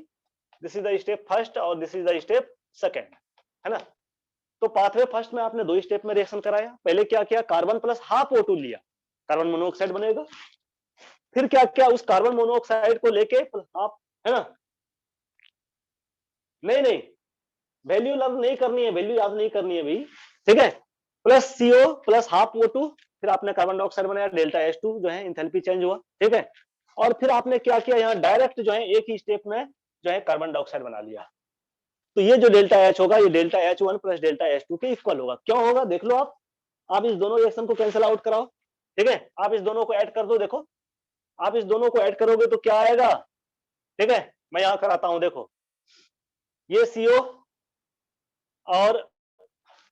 this is the step first और this is the step second, है ना। तो पाथवे फर्स्ट में आपने दो स्टेप में रिएक्शन कराया, पहले क्या किया, कार्बन प्लस हाफ O2 लिया, कार्बन मोनोऑक्साइड बनेगा। फिर क्या किया, उस कार्बन मोनोऑक्साइड को लेके हाफ, है ना, नहीं नहीं, वैल्यू लर्न नहीं करनी है, वैल्यू याद नहीं करनी है भाई। ठीक है, plus CO plus half O2, फिर आपने कार्बन डाइऑक्साइड बनाया, डेल्टा H2 जो है इंथैल्पी चेंज हुआ। ठीक है, और फिर आपने क्या किया, यहाँ डायरेक्ट जो है एक ही स्टेप में जो है कार्बन डाइऑक्साइड बना लिया। तो ये जो डेल्टा H होगा ये delta H1 plus delta H2 के इक्वल होगा। क्यों होगा देख लो आप इस दोनों रिएक्शन को कैंसिल आउट कराओ। ठीक है, आप इस दोनों को ऐड कर दो, देखो आप इस दोनों को ऐड करोगे तो क्या आएगा, ठीक है, मैं यहां कराता हूं, देखो ये CO और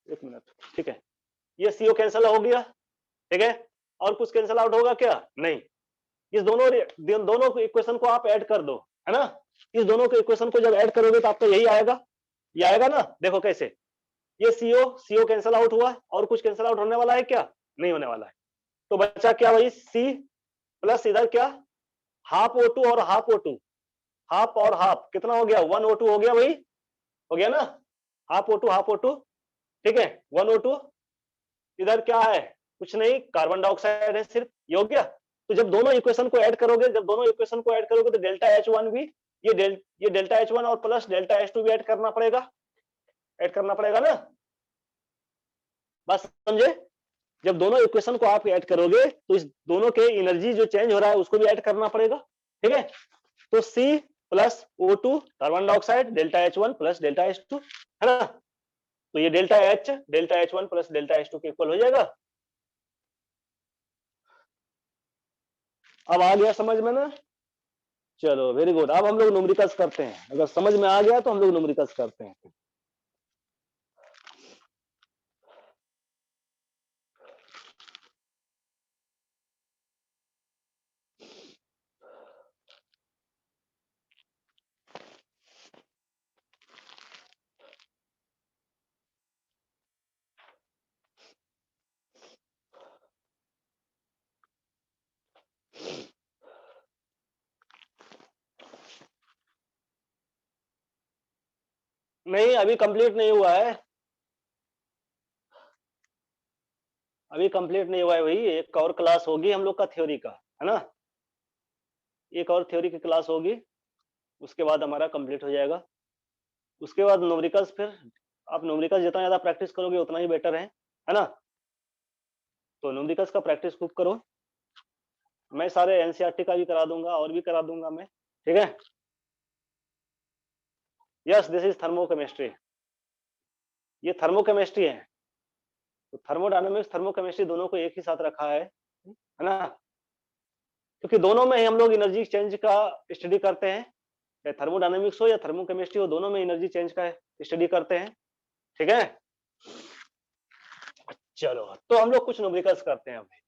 एक मिनट, ठीक है, ये CO कैंसिल हो गया, ठीक है, और कुछ कैंसिल आउट होगा क्या? नहीं। इस दोनों इक्वेशन को आप ऐड कर दो, है ना। इस दोनों के इक्वेशन को जब ऐड करोगे तो आपको यही आएगा, ये आएगा ना। देखो कैसे, ये CO कैंसिल आउट हुआ और कुछ कैंसिल आउट होने वाला है क्या? नहीं होने वाला है। तो बचा क्या भाई, C प्लस इधर क्या, हाफ O2 और हाफ O2, हाफ और हाफ कितना हो गया, 1O2 हो गया भाई, हो गया ना, हाफ O2 हाफ O2, ठीक है, 1O2। इधर क्या है, कुछ नहीं, कार्बन डाइऑक्साइड है सिर्फ, ये हो गया। तो जब दोनों इक्वेशन को ऐड करोगे, तो डेल्टा H1 भी, ये डेल्टा H1 और प्लस डेल्टा H2 भी ऐड करना पड़ेगा, ना। बस समझे, जब दोनों इक्वेशन को आप ऐड करोगे तो इस दोनों के एनर्जी जो चेंज हो रहा है उसको भी ऐड करना पड़ेगा, ठीक है। तो C plus O2 carbon dioxide delta H1 plus delta H2, है ना। तो ये delta H1 plus delta H2 के इक्वल हो जाएगा। अब आ गया समझ में ना? चलो वेरी गुड। अब हम लोग न्यूमेरिकल्स करते हैं, अगर समझ में आ गया तो हम लोग न्यूमेरिकल्स करते हैं। नहीं, अभी कंप्लीट नहीं हुआ है, अभी कंप्लीट नहीं हुआ है भाई। एक और क्लास होगी हम लोग का थ्योरी का, है ना। एक और थ्योरी की क्लास होगी, उसके बाद हमारा कंप्लीट हो जाएगा। उसके बाद न्यूमेरिकल्स, फिर आप न्यूमेरिकल्स जितना ज्यादा प्रैक्टिस करोगे उतना ही बेटर है ना। तो न्यूमेरिकल्स का प्रैक्टिस खूब करो। मैं सारे NCERT का भी करा दूंगा और भी करा दूंगा मैं, ठीक है। यस, दिस इज थर्मोकेमिस्ट्री, ये थर्मोकेमिस्ट्री है। तो थर्मोडायनामिक्स थर्मोकेमिस्ट्री दोनों को एक ही साथ रखा है ना, क्योंकि दोनों में ही हम लोग एनर्जी चेंज का स्टडी करते हैं, चाहे थर्मोडायनामिक्स हो या थर्मोकेमिस्ट्री हो, दोनों में एनर्जी चेंज का स्टडी करते हैं, ठीक है। चलो तो हम लोग कुछ न्यूमेरिकल्स करते हैं अभी।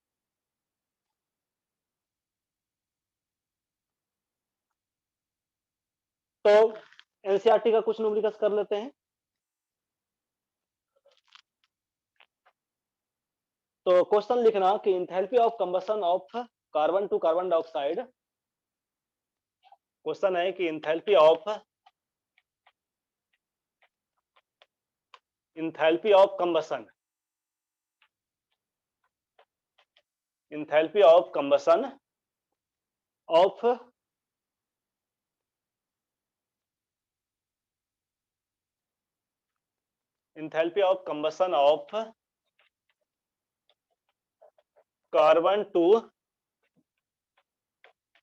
तो NCERT का कुछ न्यूमेरिकल्स कर लेते हैं। तो क्वेश्चन लिखना कि enthalpy of combustion of carbon to carbon dioxide, question है कि enthalpy of combustion, enthalpy of combustion of enthalpy of combustion of carbon to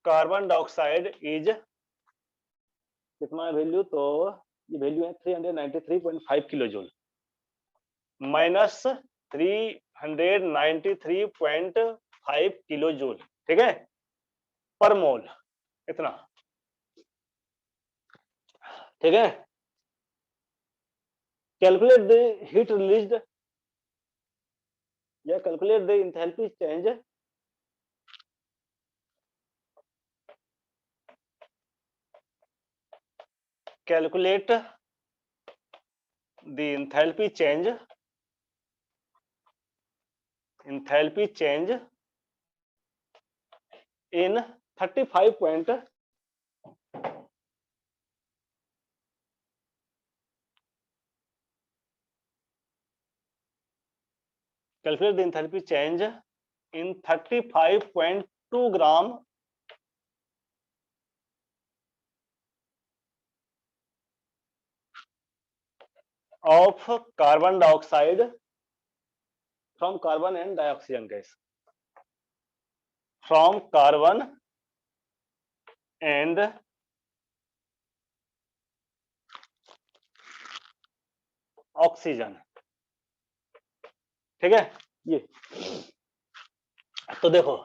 carbon dioxide is कितना वैल्यू, तो ये वैल्यू है 393.5 kilo joule minus 393.5 kilo joule, ठीक है, per mole, इतना, ठीक है। कैलकुलेट द हीट रिलीज्ड या calculate the enthalpy change calculate the enthalpy change in 35 point calculate the enthalpy change in 35.2 gram of carbon dioxide from carbon and dioxygen gas, from carbon and oxygen, ठीक है। ये तो देखो,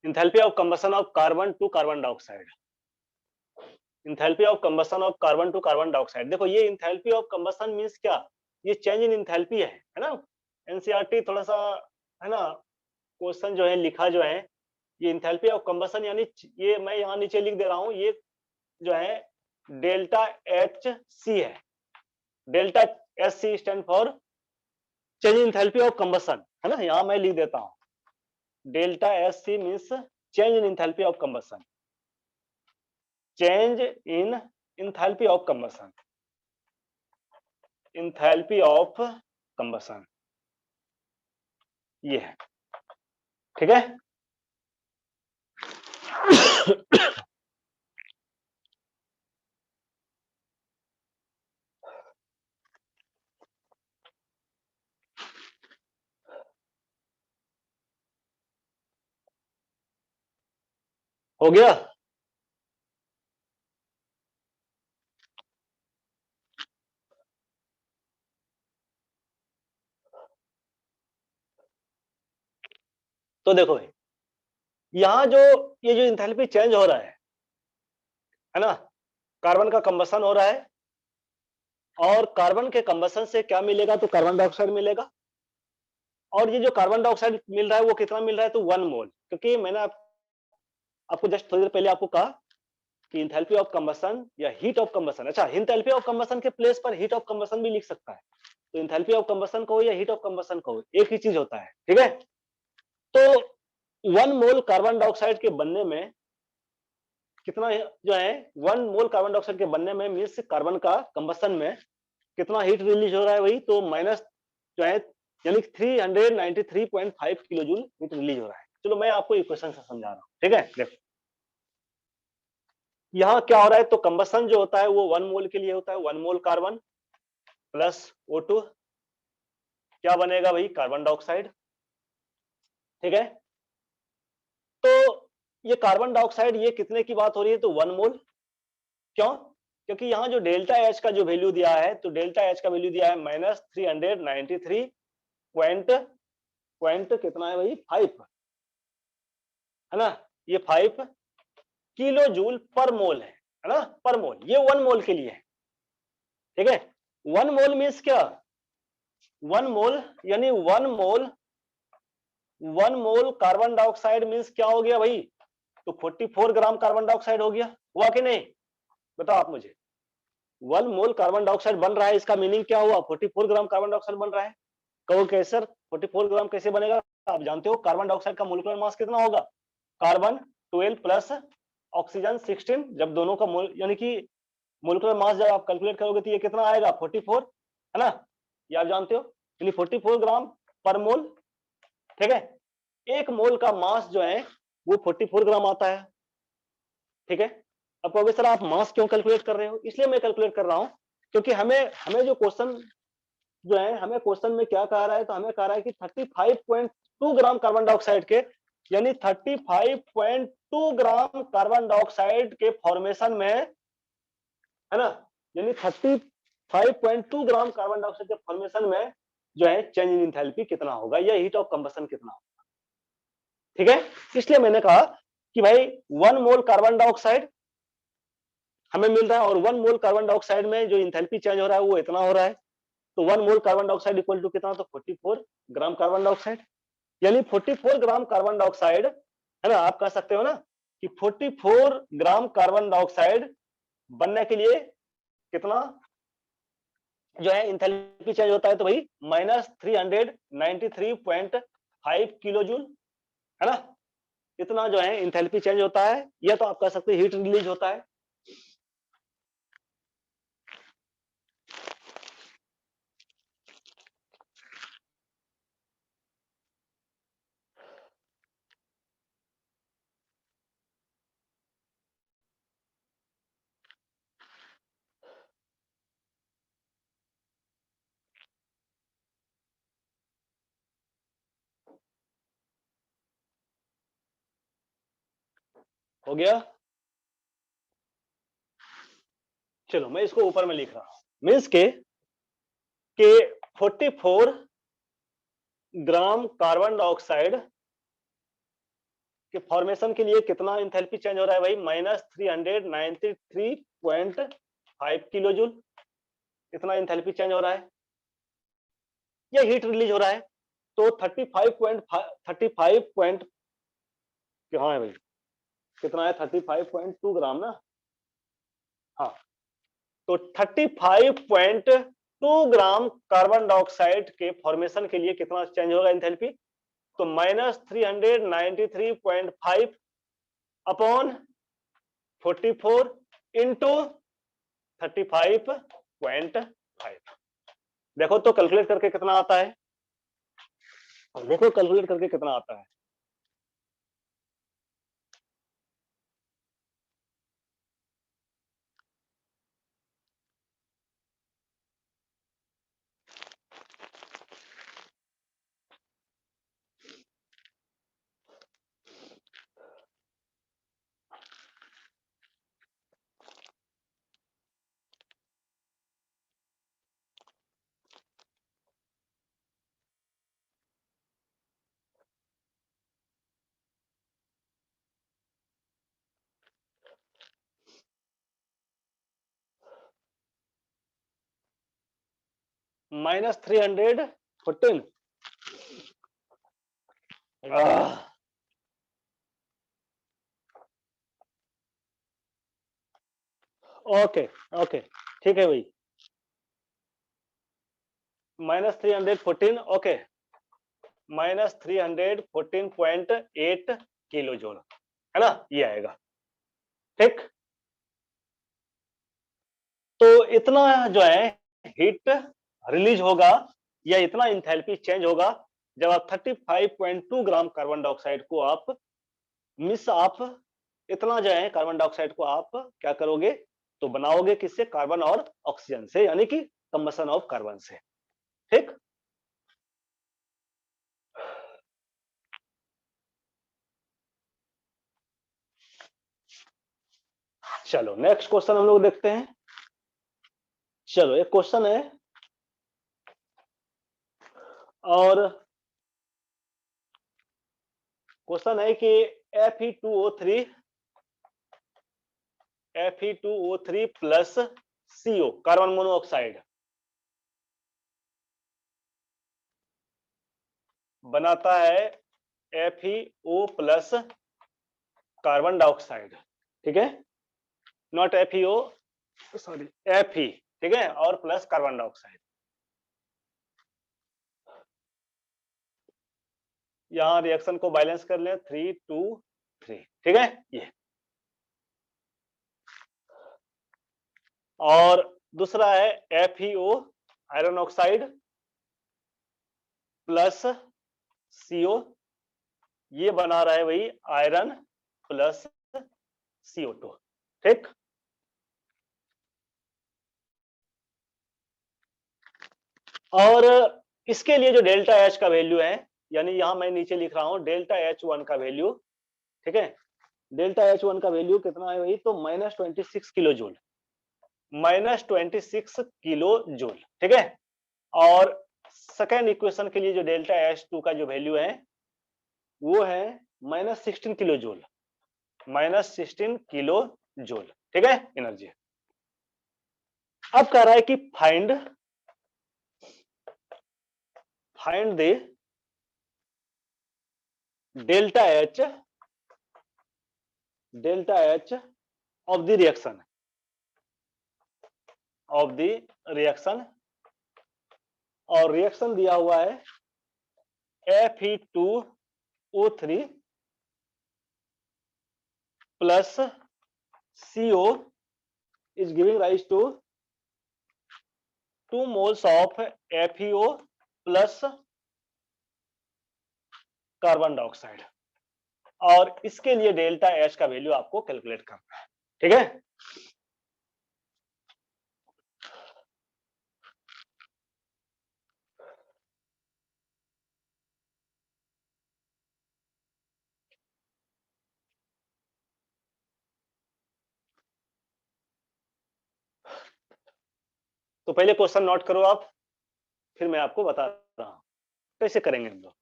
enthalpy of combustion of carbon to carbon dioxide, enthalpy of combustion of carbon to carbon dioxide. देखो ये enthalpy of combustion means क्या, ये change in enthalpy है ना। एनसीईआरटी थोड़ा सा है ना क्वेश्चन जो है लिखा जो है, ये इंथैल्पी ऑफ कंबशन यानी ये मैं यहाँ नीचे लिख दे रहा हूँ, ये जो है डेल्टा एच सी है। Delta H C stand for change in enthalpy of combustion, है ना, यहाँ मैं लिख देता हूँ। Delta H C means change in enthalpy of combustion, change in enthalpy of combustion, enthalpy of combustion ये है, ठीक है। हो गया। तो देखो भाई, यहाँ जो ये जो इंथैल्पी चेंज हो रहा है ना, कार्बन का कंबशन हो रहा है और कार्बन के कंबशन से क्या मिलेगा, तो कार्बन डाइऑक्साइड मिलेगा। और ये जो कार्बन डाइऑक्साइड मिल रहा है वो कितना मिल रहा है, तो 1 मोल। क्योंकि मैंने आपको जस्ट थोड़ी देर पहले आपको कहा कि इंथैल्पी ऑफ कंबशन या हीट ऑफ कंबशन, अच्छा इंथैल्पी ऑफ कंबशन के प्लेस पर हीट ऑफ कंबशन भी लिख सकता है। तो इंथैल्पी ऑफ कंबशन कहो या हीट ऑफ कंबशन कहो, एक ही चीज होता है, ठीक है। तो 1 मोल कार्बन डाइऑक्साइड के बनने में कितना जो है, 1 मोल कार्बन डाइऑक्साइड के बनने में मीन्स कार्बन का कंबशन में कितना हीट रिलीज हो रहा है, वही तो माइनस जो है यानी 393.5 किलो जूल हीट रिलीज हो रहा है। चलो मैं आपको इक्वेशन से समझा रहा हूँ, ठीक है। देखो यहाँ क्या हो रहा है, तो कंबशन जो होता है वो 1 मोल के लिए होता है। 1 मोल कार्बन प्लस O2 क्या बनेगा भाई, कार्बन डाइऑक्साइड, ठीक है। तो ये कार्बन डाइऑक्साइड ये कितने की बात हो रही है, तो 1 मोल। क्यों, क्योंकि यहाँ जो डेल्टा एच का जो वैल्यू दिया है, तो डेल्टा एच का वैल्यू दिया है -393 पॉइंट कितना है भाई, 5, है ना। ये 5 किलो जूल पर मोल है ना, पर मोल। ये 1 मोल के लिए है, ठीक है। 1 मोल मीन्स क्या, 1 मोल यानी 1 मोल कार्बन डाइऑक्साइड मीन्स क्या हो गया भाई, तो 44 ग्राम कार्बन डाइऑक्साइड हो गया, हुआ कि नहीं, बताओ आप मुझे। 1 मोल कार्बन डाइऑक्साइड बन रहा है, इसका मीनिंग क्या हुआ, 44 ग्राम कार्बन डाइऑक्साइड बन रहा है। कहो कैसे सर 44 ग्राम कैसे बनेगा, आप जानते हो कार्बन डाइऑक्साइड का मोलिकुलर मास कितना होगा, कार्बन 12 प्लस ऑक्सीजन 16, जब दोनों का मोल यानी कि मोलिकुलर मास जब आप कैलकुलेट करोगे तो ये कितना आएगा 44, है ना, ये आप जानते हो, यानी 44 ग्राम पर मोल, ठीक है। एक मोल का मास जो है वो 44 ग्राम आता है, ठीक है। अब कहोगे सर आप मास क्यों कैलकुलेट कर रहे हो, इसलिए मैं कैलकुलेट कर रहा हूं क्योंकि हमें हमें जो क्वेश्चन जो है, हमें क्वेश्चन में क्या कह रहा है, तो हमें कह रहा है कि 35.2 ग्राम कार्बन डाइऑक्साइड के यानी 35.2 ग्राम कार्बन डाइऑक्साइड के फॉर्मेशन में, है ना, यानी 35.2 ग्राम कार्बन डाइऑक्साइड के फॉर्मेशन में जो है चेंज इन एंथैल्पी कितना होगा या हीट ऑफ कंबशन कितना होगा, ठीक है। इसलिए मैंने कहा कि भाई 1 मोल कार्बन डाइऑक्साइड हमें मिल रहा है और 1 मोल कार्बन डाइऑक्साइड में जो एंथैल्पी चेंज हो रहा है वो इतना हो रहा है, तो 1 mole carbon dioxide equal to कितना, तो 44 ग्राम कार्बन डाइऑक्साइड, यानी 44 ग्राम कार्बन डाइऑक्साइड, है ना, आप कह सकते हो ना कि 44 ग्राम कार्बन डाइऑक्साइड बनने के लिए कितना जो है इंथैल्पी चेंज होता है, तो भाई -393.5 किलो जूल, है ना, इतना जो है इंथैल्पी चेंज होता है, या तो आप कह सकते हैं हीट रिलीज होता है। हो गया, चलो मैं इसको ऊपर में लिख रहा हूं, मीन्स के 44 ग्राम कार्बन डाइऑक्साइड कि फॉर्मेशन के लिए कितना इंथैल्पी चेंज हो रहा है भाई, -393.5 किलो जूल, इतना इंथैल्पी चेंज हो रहा है, या हीट रिलीज हो रहा है। तो 35 हाँ है भाई, कितना है 35.2 ग्राम ना, हाँ, तो 35.2 ग्राम कार्बन डाइऑक्साइड के फॉर्मेशन के लिए कितना चेंज होगा इंथैल्पी, तो -393.5 अपॉन 44 इंटू 35.5। देखो तो कैलकुलेट करके कितना आता है, देखो कैलकुलेट करके कितना आता है। -314। ओके ओके, ठीक है भाई, -314, ओके, -314.8 किलो जूल, है ना, ये आएगा, ठीक। तो इतना जो है हीट रिलीज होगा या इतना इंथैल्पी चेंज होगा जब आप 35.2 ग्राम कार्बन डाइऑक्साइड को आप आप इतना जो है कार्बन डाइऑक्साइड को आप क्या करोगे, तो बनाओगे किससे, कार्बन और ऑक्सीजन से, यानी कि कंबशन ऑफ कार्बन से, ठीक। चलो नेक्स्ट क्वेश्चन हम लोग देखते हैं। चलो एक क्वेश्चन है, और क्वेश्चन है कि Fe2O3 plus CO carbon monoxide बनाता है FeO प्लस कार्बन डाइऑक्साइड, ठीक है, नॉट FeO, सॉरी Fe, ठीक है, और प्लस कार्बन डाइऑक्साइड। यहां रिएक्शन को बैलेंस कर लें 3 2 3, ठीक है, ये। और दूसरा है FeO iron oxide plus CO, ये बना रहा है वही आयरन प्लस CO2, ठीक। और इसके लिए जो डेल्टा H का वैल्यू है, यानी यहां मैं नीचे लिख रहा हूं डेल्टा H1 का वैल्यू, ठीक है, डेल्टा H1 का वैल्यू कितना है वही, तो -26 किलो जूल, -26 किलो जूल, ठीक है। और सेकेंड इक्वेशन के लिए जो डेल्टा H2 का जो वैल्यू है वो है -16 किलो जूल, -16 किलो जूल, ठीक है, एनर्जी। अब कह रहा है कि find the delta H of the reaction, और रिएक्शन दिया हुआ है Fe2O3 plus CO is giving rise to 2 moles of FeO plus carbon dioxide, और इसके लिए डेल्टा H का वैल्यू आपको कैलकुलेट करना है, ठीक है। तो पहले क्वेश्चन नोट करो आप, फिर मैं आपको बता रहा हूं कैसे करेंगे हम लोग।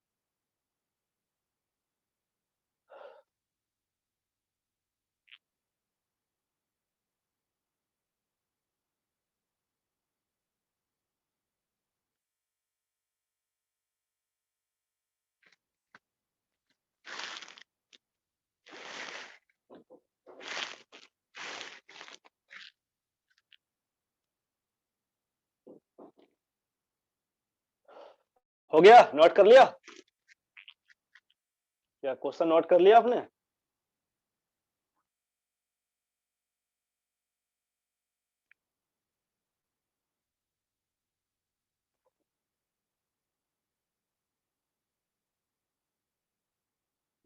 हो गया, नोट कर लिया? क्या क्वेश्चन नोट कर लिया आपने?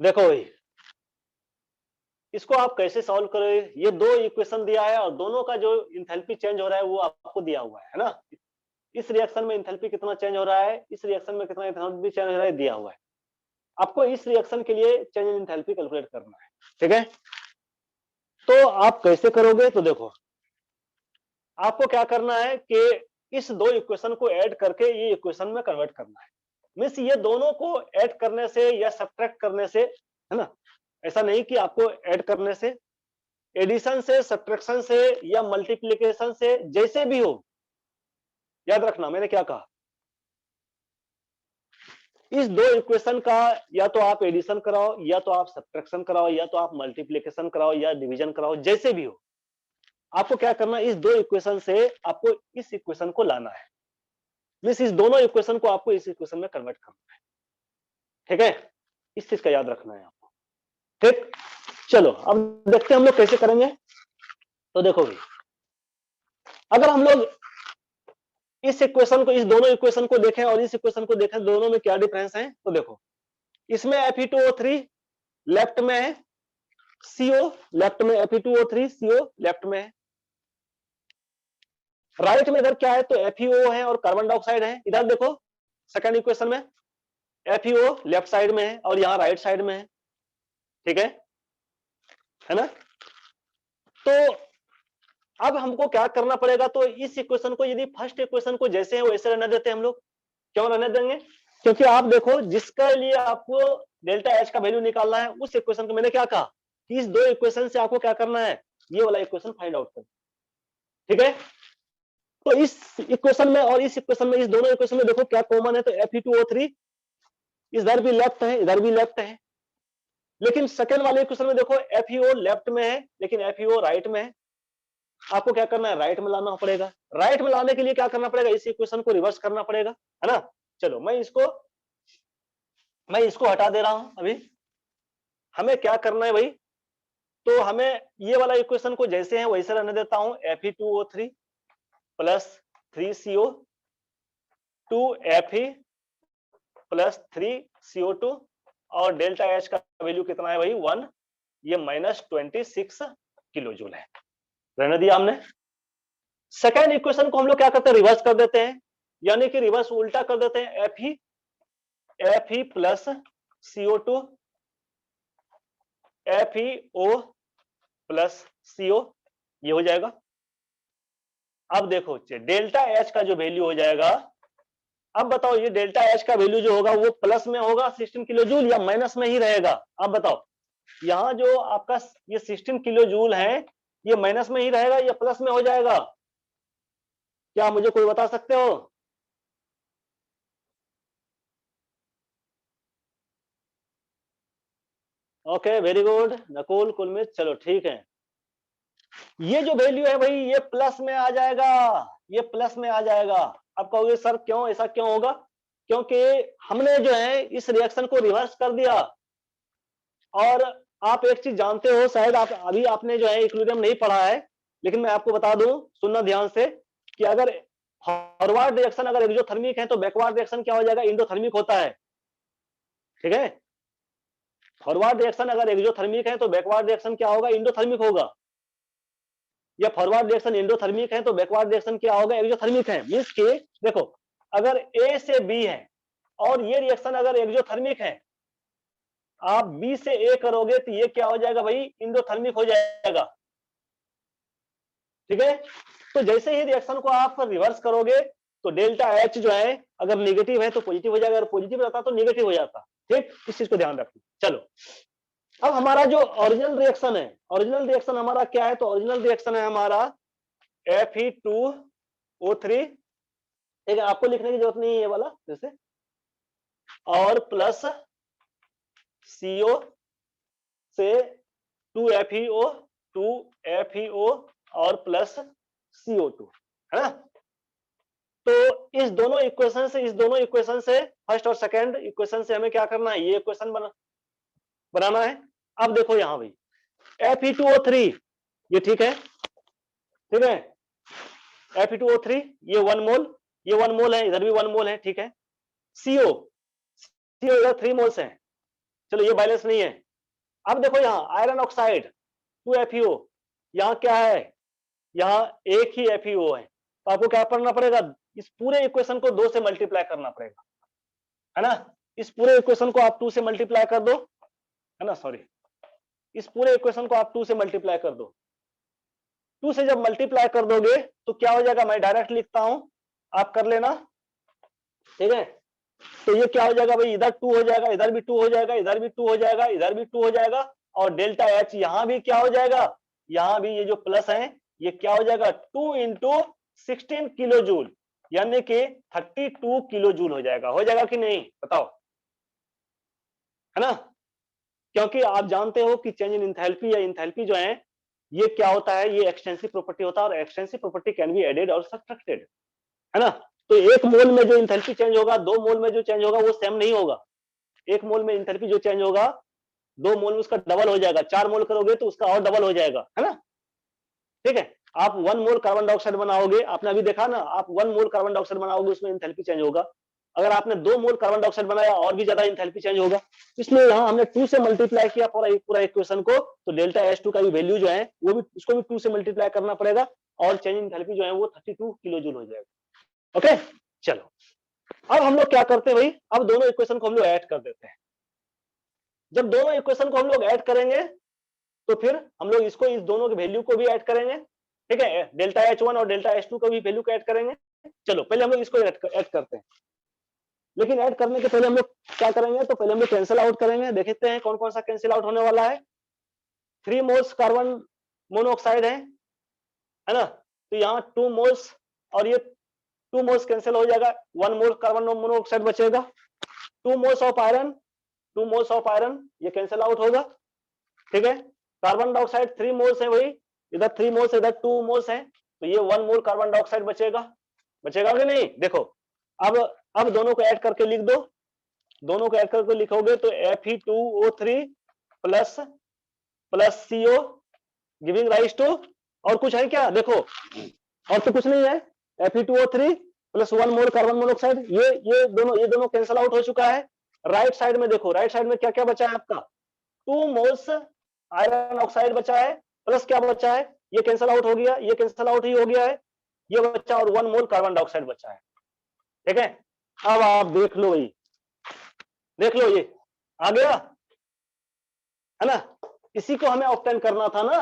देखो भाई, इसको आप कैसे सॉल्व करें? ये दो इक्वेशन दिया है और दोनों का जो इंथैल्पी चेंज हो रहा है वो आपको दिया हुआ है ना? इस रिएक्शन में इंथैल्पी कितना चेंज हो रहा है, इस रिएक्शन में कितना इंथैल्पी चेंज हो रहा है, दिया हुआ है। आपको इस रिएक्शन के लिए चेंज इन इंथैल्पी कैलकुलेट करना है, ठीक है? तो आप कैसे करोगे? तो देखो, आपको क्या करना है कि इस दो इक्वेशन को ऐड करके ये इक्वेशन में कन्वर्ट करना है। मीन्स ये दोनों को ऐड करने से या सब्ट्रैक्ट करने से, है ना? ऐसा नहीं कि आपको ऐड करने से, एडिशन से, सब्ट्रैक्शन से या मल्टीप्लिकेशन से, जैसे भी हो, याद रखना मैंने क्या कहा। इस दो इक्वेशन का या तो आप एडिशन कराओ, या तो आप सब्ट्रैक्शन कराओ, या तो आप मल्टीप्लिकेशन कराओ, या डिवीजन कराओ, जैसे भी हो, आपको क्या करना है, इस दो इक्वेशन से आपको इस इक्वेशन को लाना है। मीन्स इस दोनों इक्वेशन को आपको इस इक्वेशन में कन्वर्ट करना है, ठीक है? इस चीज का याद रखना है आपको, ठीक? चलो अब देखते हैं हम लोग कैसे करेंगे। तो देखो भाई, अगर हम लोग इस इक्वेशन को, इस दोनों इक्वेशन को देखें और इस इक्वेशन को देखें, दोनों में क्या डिफरेंस है? तो देखो, इसमें Fe2O3 लेफ्ट में है, CO लेफ्ट में, Fe2O3 CO लेफ्ट में है। राइट में इधर क्या है? तो FeO है और कार्बन डाइऑक्साइड है। इधर देखो सेकंड इक्वेशन में FeO लेफ्ट साइड में है और यहाँ राइट साइड में है, ठीक है ना? तो अब हमको क्या करना पड़ेगा? तो इस इक्वेशन को, यदि फर्स्ट इक्वेशन को जैसे है वैसे रहने देते हैं हम लोग। क्यों रहने देंगे? क्योंकि आप देखो, जिसके लिए आपको डेल्टा एच का वैल्यू निकालना है, उस इक्वेशन को मैंने क्या कहा कि इस दो इक्वेशन से आपको क्या करना है, ये वाला इक्वेशन फाइंड आउट करना, ठीक है? तो इस इक्वेशन में और इस इक्वेशन में, इस दोनों इक्वेशन में देखो क्या कॉमन है? तो Fe2O3 इधर भी लेफ्ट है, इधर भी लेफ्ट है। लेकिन सेकेंड वाले इक्वेशन में देखो, FeO लेफ्ट में है लेकिन FeO राइट में है। आपको क्या करना है? राइट में लाना पड़ेगा। राइट में लाने के लिए क्या करना पड़ेगा? इस इक्वेशन को रिवर्स करना पड़ेगा, है ना? चलो मैं इसको हटा दे रहा हूं अभी। हमें क्या करना है भाई? तो हमें ये वाला इक्वेशन को जैसे है वैसे रहने देता हूं। Fe2O3 plus 3CO 2Fe plus 3CO2 और डेल्टा एच का वैल्यू कितना है भाई? 1। ये -26 किलो जूल है। रहने दिया हमने। सेकेंड इक्वेशन को हम लोग क्या करते हैं? रिवर्स कर देते हैं, यानी कि रिवर्स उल्टा कर देते हैं। Fe plus CO2 FeO plus CO, ये हो जाएगा। अब देखो डेल्टा एच का जो वैल्यू हो जाएगा, अब बताओ ये डेल्टा एच का वैल्यू जो होगा वो प्लस में होगा 16 किलो जूल या माइनस में ही रहेगा? अब बताओ, यहाँ जो आपका ये 16 किलो जूल है, ये माइनस में ही रहेगा या प्लस में हो जाएगा? क्या मुझे कोई बता सकते हो? ओके, वेरी गुड नकुल, कुलमित, चलो ठीक है। ये जो वैल्यू है भाई, ये प्लस में आ जाएगा, ये प्लस में आ जाएगा। अब कहोगे सर क्यों, ऐसा क्यों होगा? क्योंकि हमने जो है इस रिएक्शन को रिवर्स कर दिया। और आप एक चीज जानते हो, शायद आप अभी आपने जो है इक्विलिब्रियम नहीं पढ़ा है, लेकिन मैं आपको बता दूं, सुनना ध्यान से, कि अगर फॉरवर्ड रिएक्शन अगर एक्सोथर्मिक है तो बैकवर्ड रिएक्शन क्या हो जाएगा? इंडोथर्मिक होता है, ठीक है? फॉरवर्ड रिएक्शन अगर एक्सोथर्मिक है तो बैकवर्ड रिएक्शन क्या होगा? इंडोथर्मिक होगा। या फॉरवर्ड रिएक्शन एंडोथर्मिक है तो बैकवर्ड रिएक्शन क्या होगा? एक्सोथर्मिक है। मींस के देखो, अगर ए से बी है और ये रिएक्शन अगर एक्सोथर्मिक है, आप बी से ए करोगे तो ये क्या हो जाएगा भाई? इंडोथर्मिक हो जाएगा, ठीक है? तो जैसे ही रिएक्शन को आप रिवर्स करोगे तो डेल्टा एच जो है, अगर नेगेटिव है तो पॉजिटिव हो जाएगा, अगर पॉजिटिव रहता तो नेगेटिव हो जाता, ठीक? इस चीज को ध्यान रखना। चलो, अब हमारा जो ओरिजिनल रिएक्शन है, ओरिजिनल रिएक्शन हमारा क्या है? तो ओरिजिनल रिएक्शन है हमारा Fe2O3, ठीक है? आपको लिखने की जरूरत नहीं है ये वाला, जैसे, और प्लस CO से 2FeO 2FeO और प्लस CO2, है ना? तो इस दोनों इक्वेशन से फर्स्ट और सेकंड इक्वेशन से हमें क्या करना है, ये इक्वेशन बनाना है। अब देखो यहां भाई Fe2O3 ये ठीक है, ठीक है, Fe2O3 ये 1 मोल, ये 1 मोल है, इधर भी 1 मोल है, ठीक है। CO इधर 3 मोल्स है, चलो ये बैलेंस नहीं है। अब देखो यहाँ आयरन ऑक्साइड 2FeO, यहाँ क्या है, यहाँ एक ही FeO है, तो आपको क्या करना पड़ेगा, इस पूरे इक्वेशन को 2 से मल्टीप्लाई करना पड़ेगा, है ना। इस पूरे इक्वेशन को आप 2 से मल्टीप्लाई कर दो, है ना, सॉरी, इस पूरे इक्वेशन को आप 2 से मल्टीप्लाई कर दो। 2 से जब मल्टीप्लाई कर दोगे तो क्या हो जाएगा, मैं डायरेक्ट लिखता हूं, आप कर लेना, ठीक है। तो ये क्या हो जाएगा भाई, इधर 2 हो जाएगा, इधर भी 2 हो जाएगा, इधर भी 2 हो जाएगा, इधर भी 2 हो जाएगा, और डेल्टा एच यहां भी क्या हो जाएगा, यहां भी ये जो प्लस है ये क्या हो जाएगा, 2 इंटू 16 किलो जूल, यानी कि 32 किलो जूल हो जाएगा कि नहीं, बताओ, है ना। क्योंकि आप जानते हो कि चेंज इन इंथैल्पी या इंथैल्पी जो है ये क्या होता है, ये एक्सटेंसिव प्रॉपर्टी होता है, और extensive property can be added और सब्ट्रैक्टेड, है ना। तो 1 मोल में जो इंथैल्पी चेंज होगा 2 मोल में जो चेंज होगा वो सेम नहीं होगा। 1 मोल में इंथैल्पी जो चेंज होगा 2 मोल में उसका डबल हो जाएगा, 4 मोल करोगे तो उसका और डबल हो जाएगा, है ना, ठीक है। आप 1 मोल कार्बन डाइऑक्साइड बनाओगे, आपने अभी देखा ना, आप 1 मोल कार्बन डाइऑक्साइड बनाओगे उसमें इंथैल्पी चेंज होगा। अगर आपने 2 मोल कार्बन डाइऑक्साइड बनाया और भी ज्यादा इंथैल्पी चेंज होगा। इसलिए यहाँ हमने 2 से मल्टीप्लाई किया पूरा इक्वेशन को, तो डेल्टा H2 का भी वैल्यू जो है वो भी उसको भी 2 से मल्टीप्लाई करना पड़ेगा, और चेंज इन इंथैल्पी जो है वो 32 किलो जूल हो जाएगा। ओके, चलो अब हम लोग क्या करते हैं भाई, अब दोनों इक्वेशन को हम लोग ऐड कर देते हैं। जब दोनों इक्वेशन को हम लोग ऐड करेंगे तो फिर हम लोग इसको इस दोनों के वैल्यू को भी ऐड करेंगे, ठीक है, डेल्टा H1 और डेल्टा H2 को भी वैल्यू को ऐड करेंगे। चलो पहले हम लोग इसको ऐड करते हैं, लेकिन ऐड करने के पहले हम लोग क्या करेंगे, तो पहले हम लोग कैंसिल आउट करेंगे, देखते हैं कौन कौन सा कैंसिल आउट होने वाला है। 3 मोल्स कार्बन मोनोऑक्साइड है ना, तो यहाँ 2 मोल्स, और ये 2 मोल्स कैंसिल हो जाएगा, 1 मोल कार्बन मोनोऑक्साइड बचेगा। 2 moles of iron, 2 moles of iron ये कैंसिल आउट होगा, ठीक है। कार्बन डाइऑक्साइड 3 मोल्स है वही, इधर 3 मोल्स इधर 2 मोल्स है, तो ये 1 मोल कार्बन डाइऑक्साइड बचेगा, बचेगा कि नहीं, देखो। अब दोनों को ऐड करके लिख दो, दोनों को ऐड करके लिखोगे तो Fe2O3 plus plus CO giving rise to, और कुछ है क्या, देखो और तो कुछ नहीं है, Fe2O3 plus 1 mole carbon monoxide, ये दोनों कैंसिल आउट हो चुका है। राइट साइड में देखो, राइट साइड में क्या क्या बचा है आपका, 2 मोल्स आयरन ऑक्साइड बचा है, प्लस क्या बचा है, ये कैंसिल आउट हो गया, ये कैंसिल आउट ही हो गया है, ये बचा, और 1 मोल कार्बन डाइऑक्साइड बचा है, ठीक है। अब आप देख लो भाई, देख लो ये आ गया, है ना। इसी को हमें ऑब्टेन करना था ना,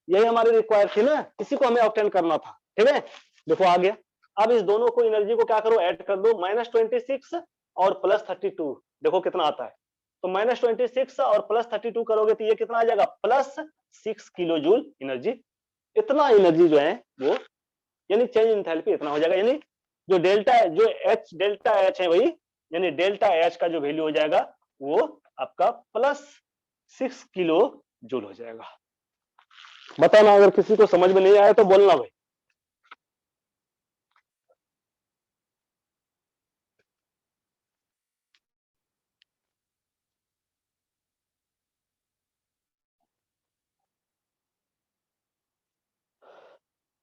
यही हमारी रिक्वायर थी ना, इसी को हमें ऑब्टेन करना था, ठीक है। देखो आ गया। अब इस दोनों को एनर्जी को क्या करो, ऐड कर दो, -26 और +32, देखो कितना आता है। तो -26 और +32 करोगे तो ये कितना आ जाएगा, +6 किलो जूल एनर्जी। इतना एनर्जी जो है वो, यानी चेंज इंथैल्पी इतना हो जाएगा, यानी जो डेल्टा एच है वही, यानी डेल्टा एच का जो वैल्यू हो जाएगा वो आपका +6 किलो जूल हो जाएगा। बताना अगर किसी को समझ में नहीं आया तो बोलना भाई।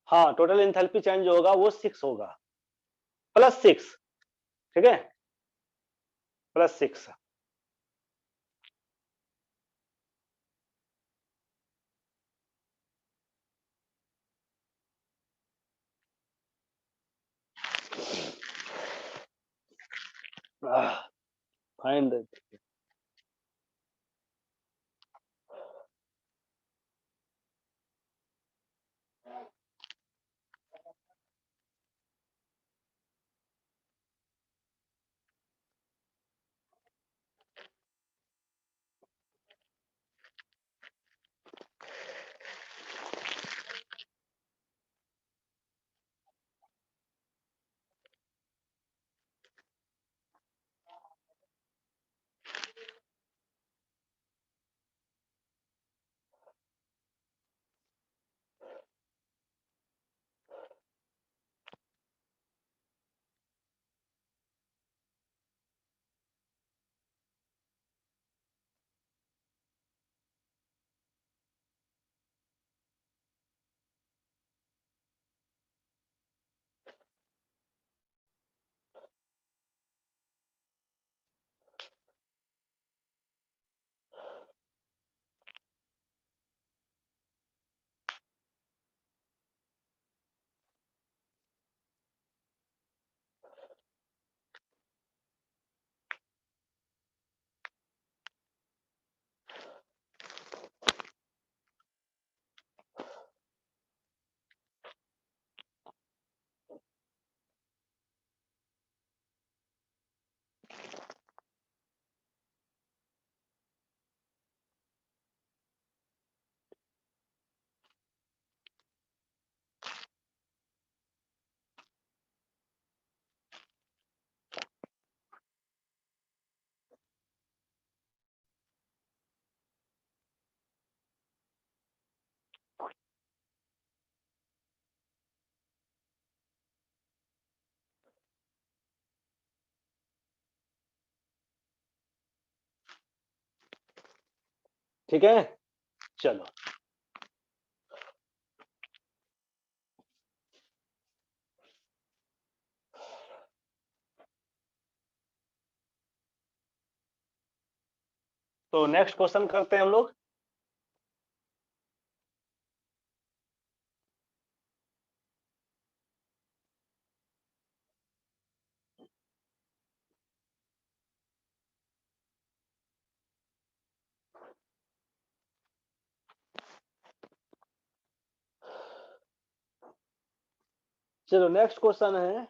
हाँ, टोटल एंथैल्पी चेंज जो होगा वो 6 होगा, +6, ठीक है, +6। फाइंड ठीक है, चलो। तो नेक्स्ट क्वेश्चन करते हैं हम लोग। चलो नेक्स्ट क्वेश्चन है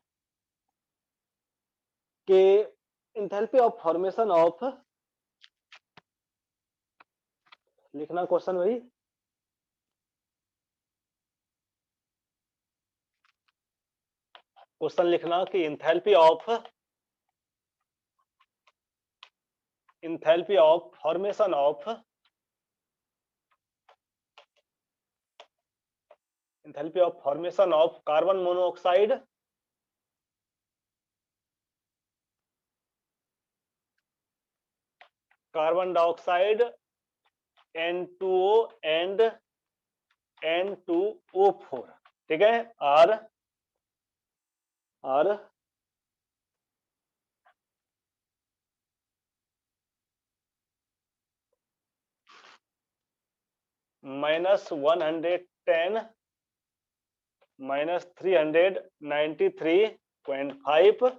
कि इंथैल्पी ऑफ फॉर्मेशन ऑफ, लिखना क्वेश्चन वही, क्वेश्चन लिखना कि enthalpy of formation of, enthalpy of formation of carbon monoxide carbon dioxide N2O and N2O4, ठीक है, और -110 -393.5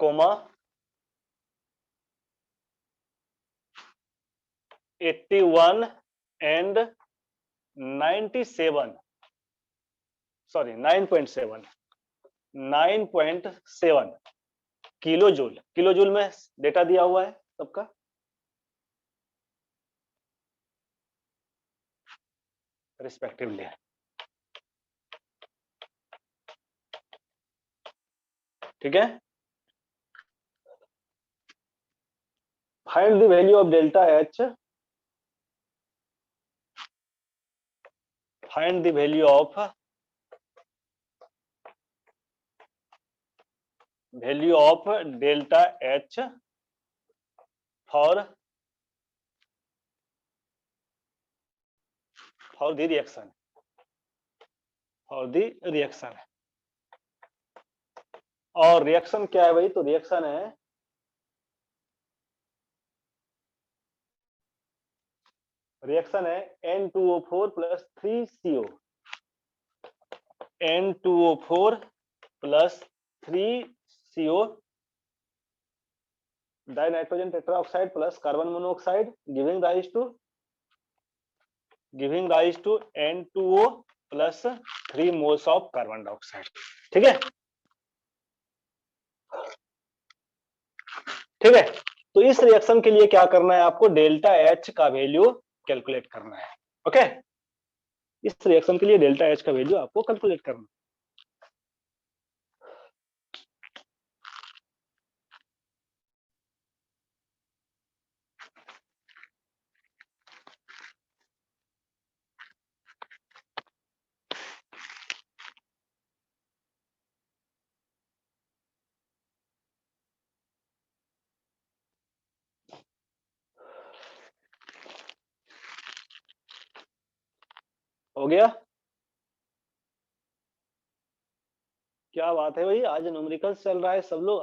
comma 81 and 97, sorry 9.7 kilo joule में डेटा दिया हुआ है सबका। रिस्पेक्टिवली, ठीक है। Find the value of delta H, find the value of delta H for the reaction, और रिएक्शन क्या है भाई? तो रिएक्शन है N2O4 plus 3CO, N2O4 plus 3CO dinitrogen tetroxide plus carbon monoxide giving rise to N2O plus 3 moles of carbon dioxide, ठीक है। ठीक है, तो इस रिएक्शन के लिए क्या करना है आपको? डेल्टा एच का वैल्यू कैलकुलेट करना है। ओके, इस रिएक्शन के लिए डेल्टा एच का वैल्यू आपको कैलकुलेट करना है। हो गया? क्या बात है भाई, आज न्यूमेरिकल्स चल रहा है, सब लोग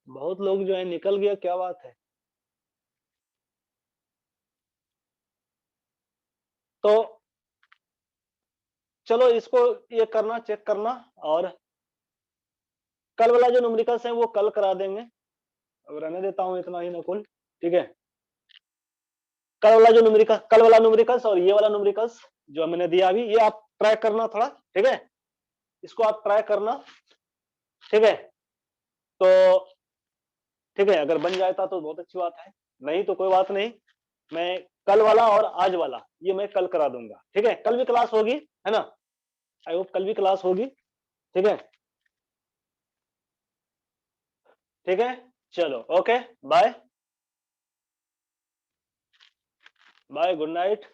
बहुत लोग जो है निकल गया, क्या बात है। तो चलो इसको ये करना, चेक करना, और कल वाला जो न्यूमेरिकल्स है वो कल करा देंगे। अब रहने देता हूं इतना ही नकुल, ठीक है। कल वाला न्यूमेरिकल्स और ये वाला न्यूमेरिकल्स जो मैंने दिया अभी, ये आप ट्राई करना थोड़ा, ठीक है। इसको आप ट्राई करना, ठीक है। तो ठीक है, अगर बन जाता तो बहुत अच्छी बात है, नहीं तो कोई बात नहीं। मैं कल वाला और आज वाला ये मैं कल करा दूंगा, ठीक है। कल भी क्लास होगी, है ना? आई होप कल भी क्लास होगी, ठीक है। ठीक है, चलो, okay, bye bye, good night.